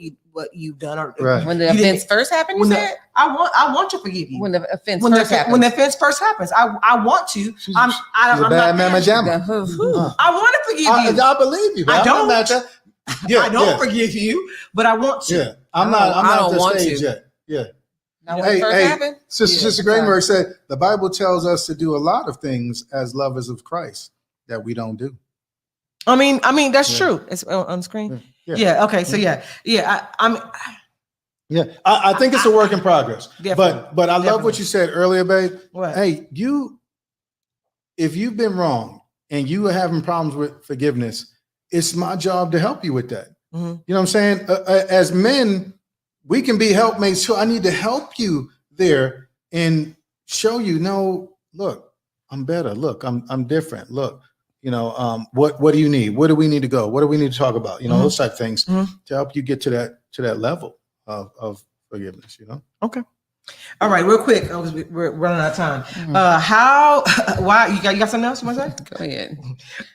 you've done. Or Right. When the you didn't- offense first happened, you when said? I want to forgive you. When the offense When first the happened. offense first happens, I want to. She's a bad mama jamma. I want to forgive you. I believe you. But I I'm don't. not that. Yeah, I don't forgive you, but I want to. Yeah, I'm I not at don't the want stage to. yet. Yeah. Now, when it first happened, Sister Greenberg said the Bible tells us to do a lot of things as lovers of Christ that we don't do. I mean that's true. It's on screen. Yeah. Okay. So yeah. I think it's a work in progress. Definitely. But I love what you said earlier, babe. What? Hey, if you've been wrong and you are having problems with forgiveness, it's my job to help you with that. Mm-hmm. You know what I'm saying? As men, we can be helpmates. So I need to help you there and show you, no, look, I'm better. Look, I'm different. Look, what do you need? Where do we need to go? What do we need to talk about? Those type of things to help you get to that level of forgiveness, Okay. All right, real quick. We're running out of time. Why you got something else you want to say? go ahead.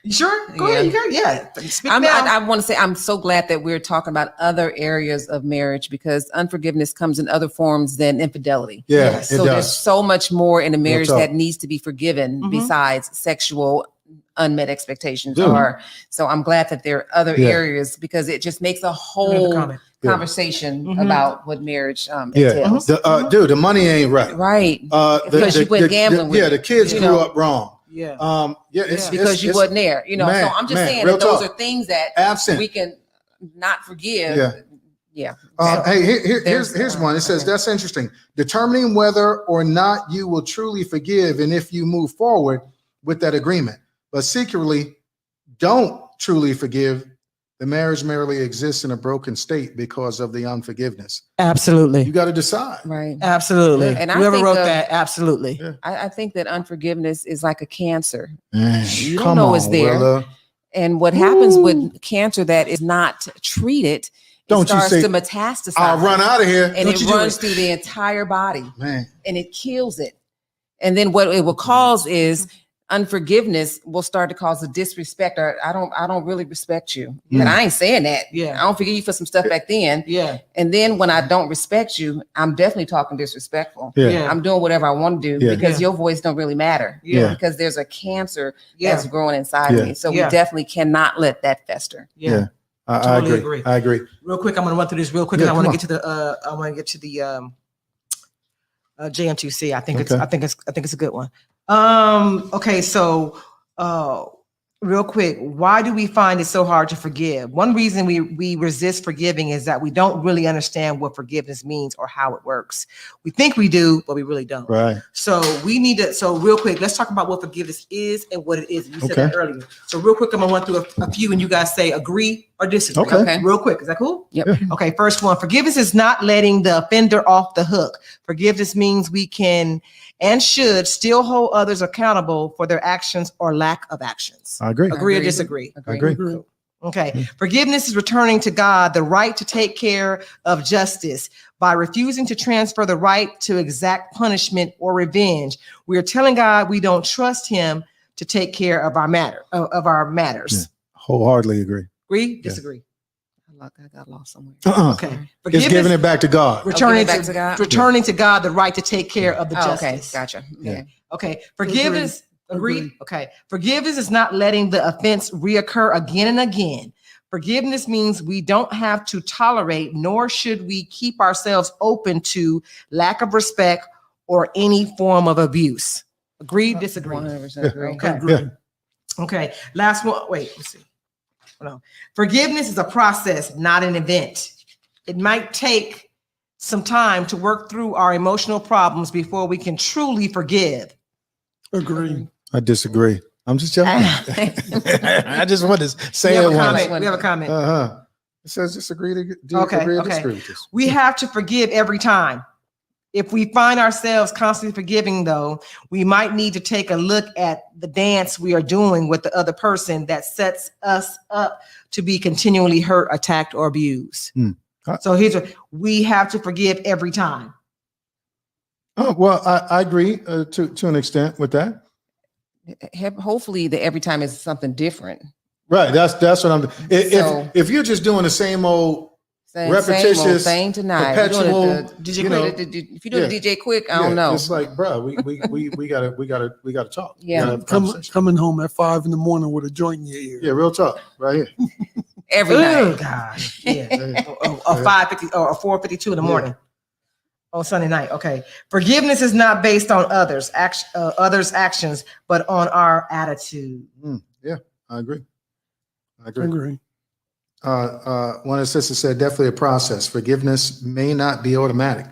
You sure? Go ahead. You got Speak now. I want to say I'm so glad that we're talking about other areas of marriage because unforgiveness comes in other forms than infidelity. Yeah, Yes. it So there's does. so much more in a marriage talk. that needs to be forgiven besides sexual unmet expectations Dude. are. So I'm glad that there are other Yeah. areas because it just makes a Another whole comment. conversation Mhm. about what marriage Yeah. entails. Dude, the money ain't right. Right. The- Because you went the- gambling with yeah, it, the kids you grew know. up wrong. Yeah. It's Because you it's wasn't there, you know. man, so I'm just man, saying real that those talk. are things that absent. we can not forgive. Yeah. Yeah. Hey, there's, here's one. It says, okay. that's interesting. Determining whether or not you will truly forgive and if you move forward with that agreement, but secretly don't truly forgive, the marriage merely exists in a broken state because of the unforgiveness. Absolutely. You got to decide. Right. Absolutely. Yeah. And I whoever think wrote of- that, absolutely. Yeah. I think that unforgiveness is like a cancer. Man, You don't come know on, it's there. Willa. And what happens Ooh. with cancer that is not treated, Don't it you starts say, to metastasize. I'll run out of here. and Don't it you do runs it. through the entire body Man, and it kills it. And then what it will cause is unforgiveness will start to cause a disrespect, or I don't really respect you. Yeah. And I ain't saying that. Yeah. I don't forgive you for some stuff back then. Yeah. And then when I don't respect you, I'm definitely talking disrespectful. yeah. Yeah. I'm doing whatever I want to do Yeah. because Yeah. your voice don't really matter. Yeah. Because there's a cancer Yeah. that's growing inside Yeah. of me. So Yeah. we definitely cannot let that fester. Yeah. Yeah. I Totally agree. agree. I agree. Real quick, I'm gonna run through this real quick. Yeah, And I want to come get to the JM2C. I think it's a good one. Okay, so real quick, why do we find it so hard to forgive? One reason we resist forgiving is that we don't really understand what forgiveness means or how it works. We think we do, but we really don't. Right. So we need to, so real quick, let's talk about what forgiveness is and what it isn't. You said Okay. that earlier. So real quick, I'm gonna run through a few and you guys say agree or disagree. Okay. Okay. Real quick, is that cool? Yep. Yeah. Okay, first one, forgiveness is not letting the offender off the hook. Forgiveness means we can and should still hold others accountable for their actions or lack of actions. I agree. Agree or Agree. disagree? I agree. Cool. Okay. Forgiveness is returning to God the right to take care of justice by refusing to transfer the right to exact punishment or revenge. We are telling God we don't trust him to take care of our matters. Yeah. Wholeheartedly agree. Agree? Disagree? I got lost somewhere. Okay. It's Forgiveness, giving it back to God. returning back to to God? returning to God the right to take care of the Oh, okay. justice. Gotcha. Yeah. Okay. Okay. Forgiveness. Agree. Agree. Okay. Forgiveness is not letting the offense reoccur again and again. Forgiveness means we don't have to tolerate, nor should we keep ourselves open to lack of respect or any form of abuse. Agree? Disagree? 100% agree. Okay. Yeah. Okay. Last one. Wait, let's see. No. Forgiveness is a process, not an event. It might take some time to work through our emotional problems before we can truly forgive. Agree. I disagree. I'm just joking. I just want to say We it have a once. comment. We have a comment. Uh-huh. It says disagree to do Okay, agree or okay. disagree with this. We have to forgive every time. If we find ourselves constantly forgiving, though, we might need to take a look at the dance we are doing with the other person that sets us up to be continually hurt, attacked, or abused. Hmm. So here's what we have to forgive every time. Oh, well, I agree to an extent with that. Hopefully, the every time is something different. Right. That's what I'm. So- If you're just doing the same old, Same Repetitious, old thing tonight. If you're doing it perpetual, the- you know, if you do the yeah. DJ quick, I don't know. It's like, bro, we gotta talk. We Yeah. gotta have a conversation. Coming home at 5 a.m. with a joint in your ear. Yeah, real talk right here. Every Oh night. gosh, yeah. Yeah. Or 5:50 or 4:52 in the morning on Sunday night. Okay, forgiveness is not based on others' actions, but on our attitude. Yeah, I agree. I agree. Agree. One of the sisters said, definitely a process. Forgiveness may not be automatic.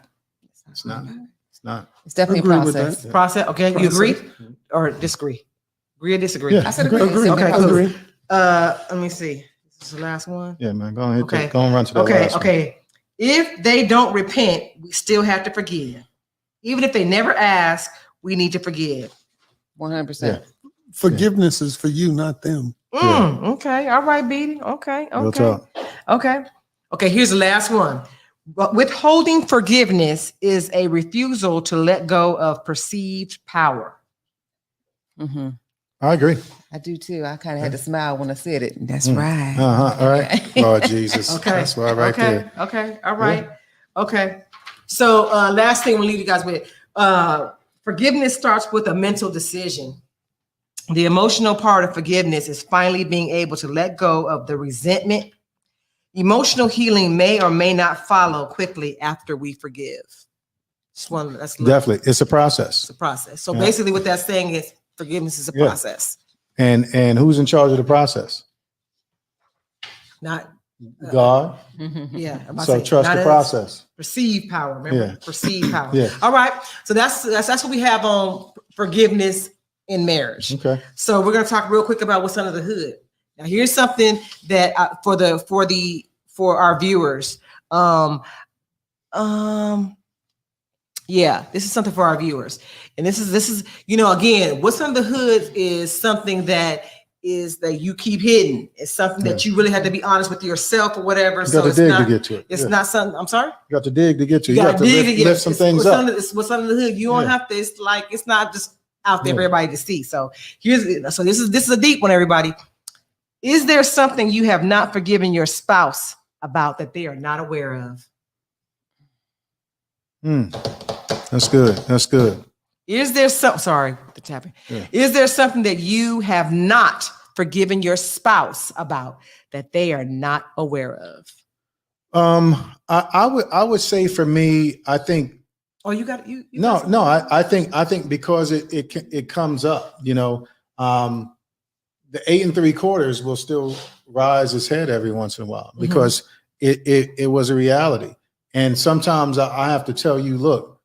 It's not. It's not. It's definitely Agree a with process. that. Process. Okay, you agree Process. or disagree? Agree or disagree? Yeah. I said agree. Agree. Okay, It's cool. Agree. Let me see. This is the last one. Yeah, man. Go ahead. Okay. Go and run to that Okay, last one. okay. If they don't repent, we still have to forgive. Even if they never ask, we need to forgive. 100%. Forgiveness is for you, not them. Okay. All right, Beatty. Okay. Real Okay. talk. Okay. Okay. Here's the last one. But withholding forgiveness is a refusal to let go of perceived power. Mhm. I agree. I do too. I kind of had to smile when I said it. That's Mm. right. Uh-huh. All right. Lord Jesus. Okay. That's why right okay. there. Okay. All right. Okay. So last thing we'll leave you guys with. Forgiveness starts with a mental decision. The emotional part of forgiveness is finally being able to let go of the resentment. Emotional healing may or may not follow quickly after we forgive. That's Definitely. It's a process. It's a process. So basically what that's saying is forgiveness is a process. And who's in charge of the process? Not God. yeah. So trust the process. Perceive power. Remember, perceive power. Yeah. All right. So that's what we have on forgiveness in marriage. Okay. So we're gonna talk real quick about what's under the hood. Now, here's something that for our viewers. Yeah, this is something for our viewers, and this is again, what's under the hood is something that you keep hidden. It's something that you really have to be honest with yourself or whatever. You got to dig to get to it. It's not something. I'm sorry. You got to dig to get to it. You got to lift some things up. What's under the hood. You don't have to. It's not just out there for everybody to see. So this is a deep one, everybody. Is there something you have not forgiven your spouse about that they are not aware of? That's good. That's good. Is there sorry, the tapping. Yeah. Is there something that you have not forgiven your spouse about that they are not aware of? I would say for me, I think. Oh, you got you. No. I think because it comes up, the 8 3/4 will still rise its head every once in a while because it was a reality. And sometimes I have to tell you, look,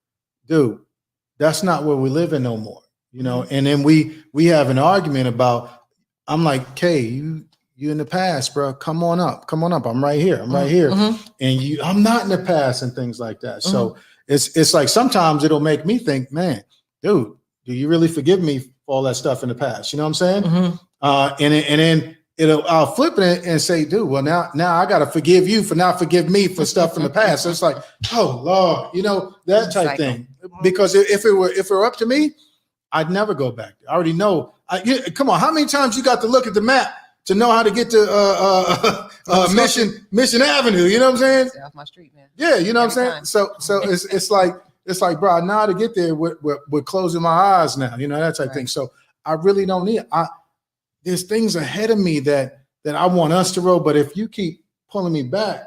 dude, that's not where we live in no more, and then we have an argument about, I'm like, Kay, you in the past, bro, come on up. I'm right here. And I'm not in the past and things like that. So it's like, sometimes it'll make me think, man, dude, do you really forgive me for all that stuff in the past? You know what I'm saying? And then I'll flip it and say, dude, well, now I got to forgive you for not forgive me for stuff from the past. So it's like, oh Lord, that type thing. Because if it were up to me, I'd never go back there. I already know. Come on, how many times you got to look at the map to know how to get to Mission Avenue? You know what I'm saying? Stay off my street, man. Yeah, you know what I'm saying. So it's like, bro, I know how to get there with closing my eyes now. That type thing. So I really don't need. There's things ahead of me that I want us to roll. But if you keep pulling me back,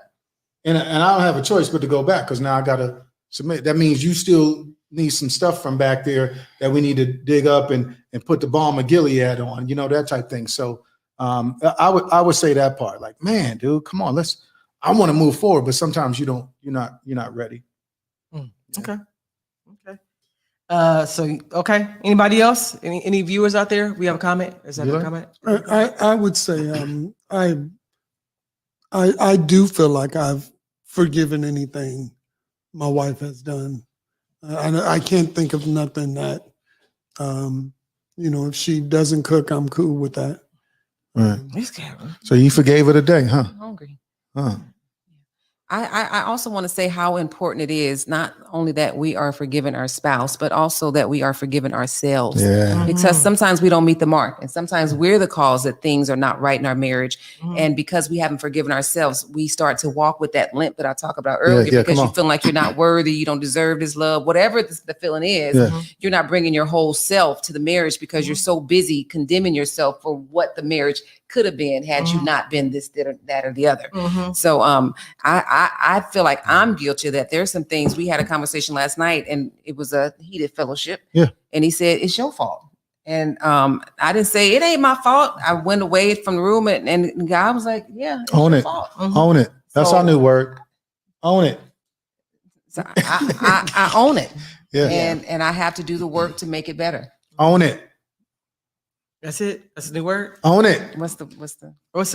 and I don't have a choice but to go back, because now I got to submit. That means you still need some stuff from back there that we need to dig up and put the balm of Gilead on, that type thing. So I would say that part, like, man, dude, come on, I want to move forward, but sometimes you're not ready. Okay. Okay. Anybody else? Any viewers out there? We have a comment. Is that a comment? I would say I do feel like I've forgiven anything my wife has done. I can't think of nothing that, if she doesn't cook, I'm cool with that. Right. So you forgave her today, huh? I'm hungry. Huh. I also want to say how important it is, not only that we are forgiving our spouse, but also that we are forgiving ourselves. Yeah. Because sometimes we don't meet the mark, and sometimes we're the cause that things are not right in our marriage. And because we haven't forgiven ourselves, we start to walk with that limp that I talked about earlier, because you feel like you're not worthy, you don't deserve this love, whatever the feeling is. You're not bringing your whole self to the marriage because you're so busy condemning yourself for what the marriage could have been had you not been this, that, or the other. So I feel like I'm guilty of that. There's some things. We had a conversation last night, and it was a heated fellowship. Yeah. And he said, it's your fault. And I didn't say, it ain't my fault. I went away from the room, and the guy was like, yeah, it's own your it. fault. Own it. That's our new word. Own it. So I own it. Yeah. And I have to do the work to make it better. Own it. That's it. That's the new word. Own it. What's the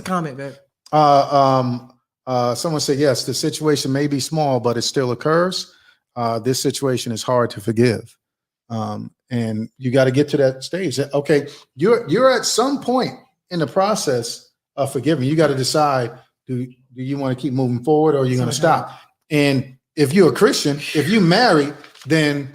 comment, babe? Someone said, yes, the situation may be small, but it still occurs. This situation is hard to forgive. And you got to get to that stage. Okay, you're at some point in the process of forgiving. You got to decide, do you want to keep moving forward, or are you going to stop? And if you're a Christian, if you marry, then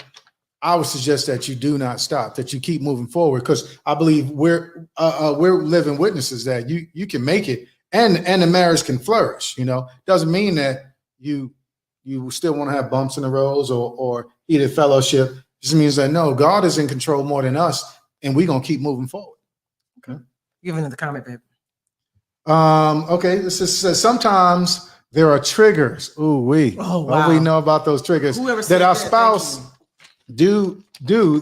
I would suggest that you do not stop, that you keep moving forward, because I believe we're living witnesses that you can make it, and the marriage can flourish. Doesn't mean that you still want to have bumps in the roads or heated fellowship. Just means that no, God is in control more than us, and we're gonna keep moving forward. Give another comment, babe. Okay, this is sometimes there are triggers. Ooh, Oh, what wow. we know about those triggers Whoever said that our that, thank spouse do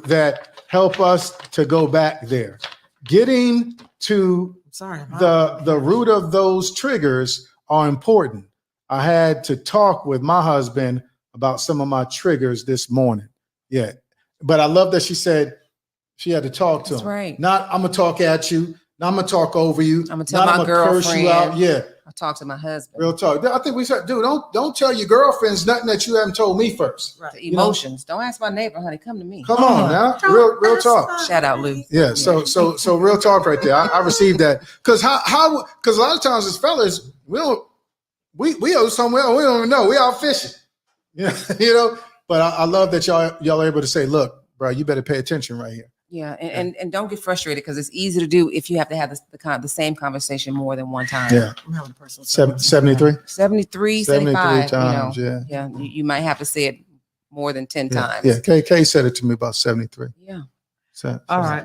that help us to go back there. Getting to Sorry. the root of those triggers are important. I had to talk with my husband about some of my triggers this morning. Yeah, but I love that she said she had to talk to That's him. right. Not I'm gonna talk at you. Not I'm gonna talk over you. I'm gonna tell not my I'm gonna curse you out. girlfriend. Yeah, I talk to my husband. real talk. I think we said, dude, don't tell your girlfriends nothing that you haven't told me first. Right. The emotions. Don't ask my neighbor, honey. Come to me. Come on now, real talk. Shout out, Lou. Yeah, so real talk right there. I received that because because a lot of times as fellas we owe somewhere we don't even know we out fishing, But I love that y'all are able to say, look, bro, you better pay attention right here. Yeah, and don't get frustrated because it's easy to do if you have to have the same conversation more than one time. Yeah, I'm having a personal 73, 73, 75, times. Yeah, you might have to say it more than 10 times. Yeah. Kay said it to me about 73. Yeah. All right.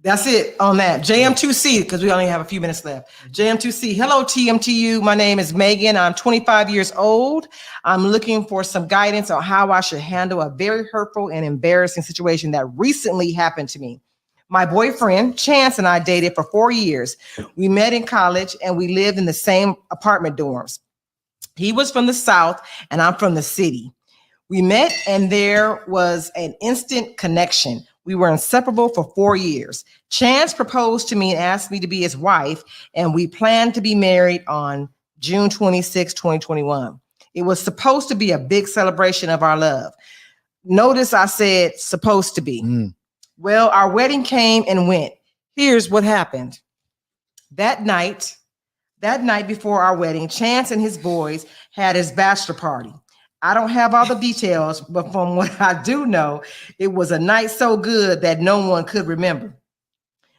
That's it on that. JM2C, because we only have a few minutes left. JM2C. Hello, TMTU. My name is Megan. I'm 25 years old. I'm looking for some guidance on how I should handle a very hurtful and embarrassing situation that recently happened to me. My boyfriend, Chance, and I dated for 4 years. We met in college and we lived in the same apartment dorms. He was from the South and I'm from the city. We met and there was an instant connection. We were inseparable for 4 years. Chance proposed to me and asked me to be his wife, and we planned to be married on June 26, 2021. It was supposed to be a big celebration of our love. Notice I said supposed to be. Well, our wedding came and went. Here's what happened. That night before our wedding, Chance and his boys had his bachelor party. I don't have all the details, but from what I do know, it was a night so good that no one could remember.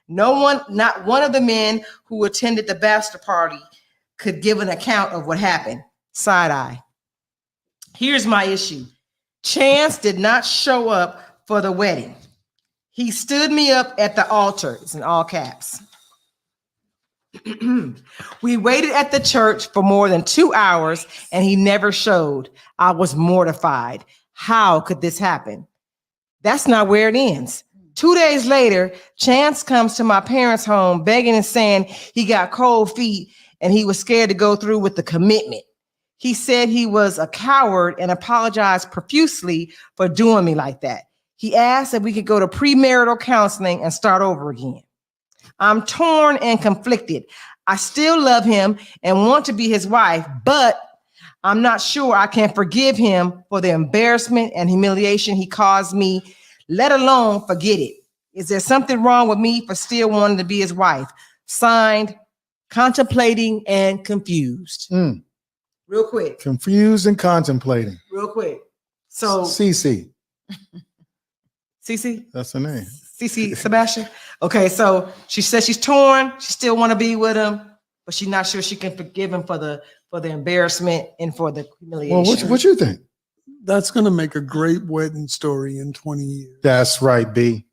Not one of the men who attended the bachelor party could give an account of what happened. Side eye. Here's my issue. Chance did not show up for the wedding. He stood me up at the altar. It's in all caps. We waited at the church for more than 2 hours and he never showed. I was mortified. How could this happen? That's not where it ends. 2 days later, Chance comes to my parents' home begging and saying he got cold feet and he was scared to go through with the commitment. He said he was a coward and apologized profusely for doing me like that. He asked if we could go to premarital counseling and start over again. I'm torn and conflicted. I still love him and want to be his wife, but I'm not sure I can forgive him for the embarrassment and humiliation he caused me, let alone forget it. Is there something wrong with me for still wanting to be his wife? Signed, Contemplating and Confused. Real quick. Confused and contemplating. Real quick. So CC. CC? That's her name. CC Sebastian. Okay, so she says she's torn. She still want to be with him, but she's not sure she can forgive him for the embarrassment and for the humiliation. Well, what you think? That's going to make a great wedding story in 20 years. That's right, B.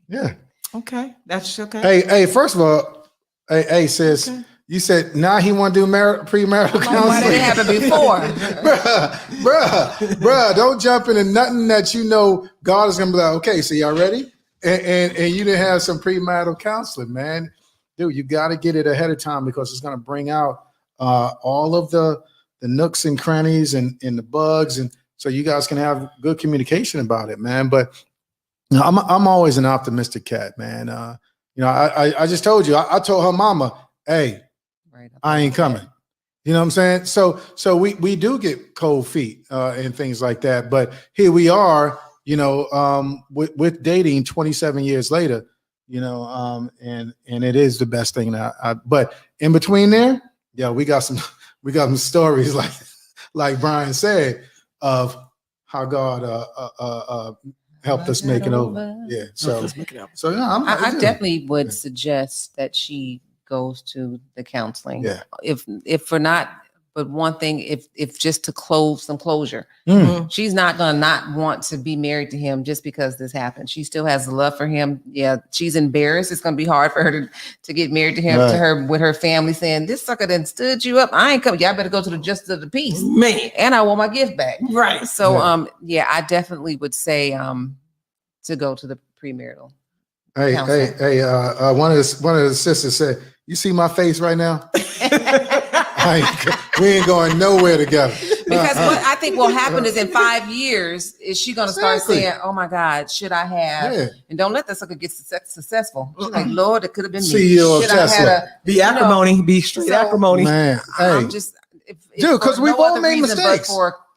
Yeah. Okay, that's okay. Hey, first of all, hey, sis, okay. You said now he want to do premarital counseling. Why did it happen before? bruh, don't jump into nothing that you know God is gonna be like, okay, so y'all ready? And you didn't have some premarital counseling, man. Dude, you got to get it ahead of time because it's gonna bring out all of the nooks and crannies and the bugs, and so you guys can have good communication about it, man. But you know, I'm always an optimistic cat, man. I just told you, I told her mama, hey, I ain't coming. You know what I'm saying? So we do get cold feet and things like that. But here we are, with dating 27 years later, and it is the best thing but in between there, yeah, we got some stories like Brian said of how God helped us make it over. Yeah. So yeah, I definitely would suggest that she goes to the counseling. Yeah. If for not But one thing, if just to close some closure, she's not gonna not want to be married to him just because this happened. She still has love for him. Yeah, she's embarrassed. It's gonna be hard for her to get married to him, to her with her family saying, "This sucker done stood you up. I ain't coming. Y'all better go to the justice of the peace, Man. and I want my gift back." Right. So I definitely would say to go to the premarital. Hey, one of the sisters said, "You see my face right now? We ain't going nowhere together." Because what I think will happen is in 5 years, is she going to start saying, "Oh my God, should I have?" Yeah. And don't let the sucker get successful. She's like, "Lord, it could have been me." CEO of Should I Tesla. had Be acrimony, be straight acrimony. Man, I'm hey, just, dude, 'cause we've all made mistakes.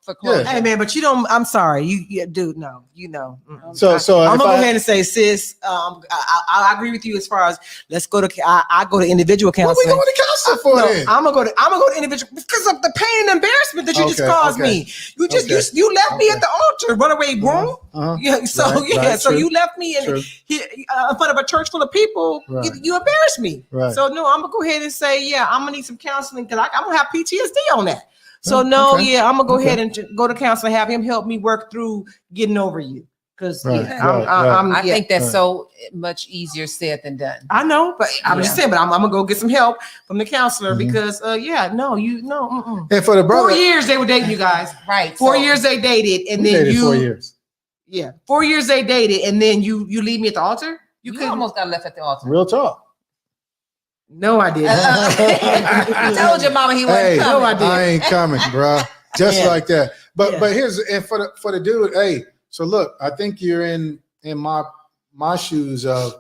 For closure. Hey man, but you don't. I'm sorry, dude. No, you know. so I'm if gonna go I- ahead and say, sis. I agree with you as far as let's go to. I go to individual What we counseling. going to counseling for No, then? I'm gonna go to individual because of the pain and embarrassment that you just Okay, caused okay. me. You just Okay. you left me at the altar, runaway groom. Uh-huh. Yeah, so Right, so true. you left me True. in front of a church full of people. Right. You embarrassed me. Right. So no, I'm gonna go ahead and say, yeah, I'm gonna need some counseling because I'm gonna have PTSD on that. So no, okay. yeah, I'm gonna go Okay. ahead and go to counseling, have him help me work through getting over you. Because Right, I yeah. think that's Right. so much easier said than done. I know, but I'm just Yeah. saying, but I'm gonna go get some help from the counselor Mhm. because mm-mm. And for the brother, 4 years they were dating, you guys. Right. 4 so- years they dated, and we then dated you 4 years. yeah, 4 years they dated, and then you leave me at the altar. You couldn't- almost got left at the altar. Real talk. No, I didn't. I told your mama he wasn't Hey, coming. No, I didn't. I ain't coming, bro. Just Yeah. like that. But Yeah. but here's and for the dude. Hey, so look, I think you're in my shoes of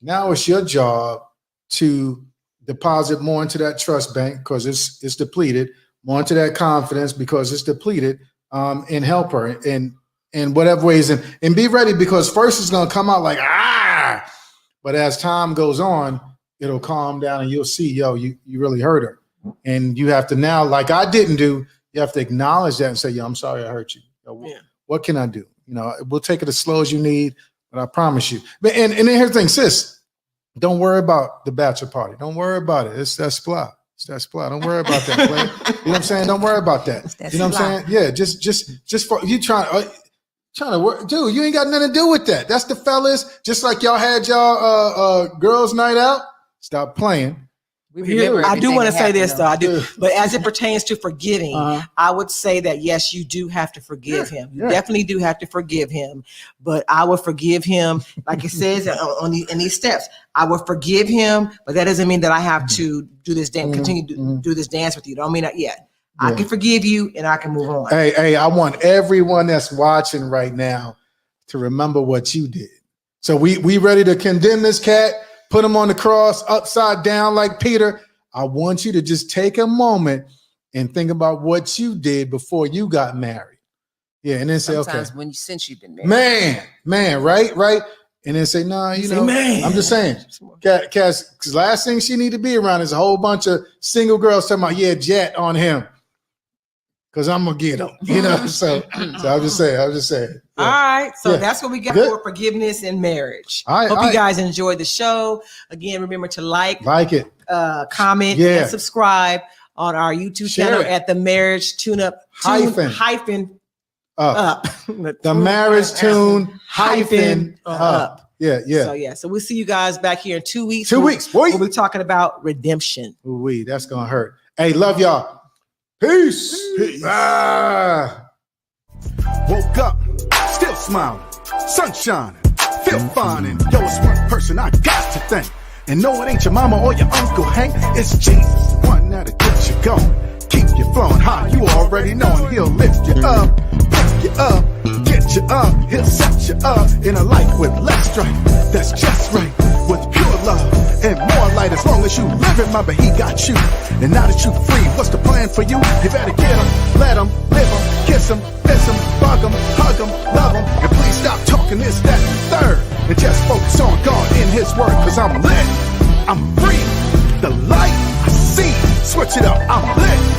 now it's your job to deposit more into that trust bank because it's depleted, more into that confidence because it's depleted, and help her in whatever ways and be ready because first it's gonna come out like but as time goes on, it'll calm down and you'll see, you really hurt her. And you have to now, like I didn't do, you have to acknowledge that and say, I'm sorry I hurt you. What can I do? We'll take it as slow as you need, but I promise you. But and then here's the thing, sis, don't worry about the bachelor party. Don't worry about it. It's that splat. It's that splat. Don't worry about that. Player. You know what I'm saying? Don't worry about that. You know what I'm saying? Yeah, just for you trying to work, dude. You ain't got nothing to do with that. That's the fellas. Just like y'all had y'all girls' night out. Stop playing. We Here, remember I do everything want to that say happened, this though. I do, Yeah. but as it pertains to forgiving, Uh-huh. I would say that yes, you do have to forgive him. You yeah. definitely do have to forgive him. But I would forgive him, like it says in these steps. I would forgive him, but that doesn't mean that I have to do this dance, continue to do this dance with you. Don't mean that yet. I Yeah. can forgive you, and I can move on. Hey, I want everyone that's watching right now to remember what you did. So we ready to condemn this cat, put him on the cross upside down like Peter. I want you to just take a moment and think about what you did before you got married. Yeah, and then say, Sometimes okay, since you've been married. man, right? And then say, nah, Say, man. I'm just saying, Cass, last thing she need to be around is a whole bunch of single girls talking about, yeah, jet on him. Cause I'm gonna get him, So I'm just saying. All right, so Yeah. that's what we got Good. for forgiveness in marriage. All right, Hope all you right. guys enjoyed the show. Again, remember to like it. comment, Yeah. and subscribe on our YouTube Share channel it. at the Marriage Tune-Up Hyphen. Up. The marriage tune hyphen up. Yeah. So we'll see you guys back here in 2 weeks. 2 weeks. Boy. We'll be talking about redemption. Ooh-wee, that's gonna hurt. Hey, love y'all. Peace. Woke up, still smiling, sun shining, feel fine. And yo, it's one person I got to thank. And no, it ain't your mama or your Uncle Hank. It's Jesus, the one that'll get you going. Keep you flowing high, you already know. And he'll lift you up, pick you up, get you up. He'll set you up in a life with less strife. That's just right, with pure love and more light. As long as you live, remember he got you. And now that you free, what's the plan for you? You better get him, let him, live him, kiss him, miss him, bug him, hug him, love him. And please stop talking this, that, and the third. And just focus on God in his word. Cause I'm lit, I'm free. The light I see, switch it up, I'm lit.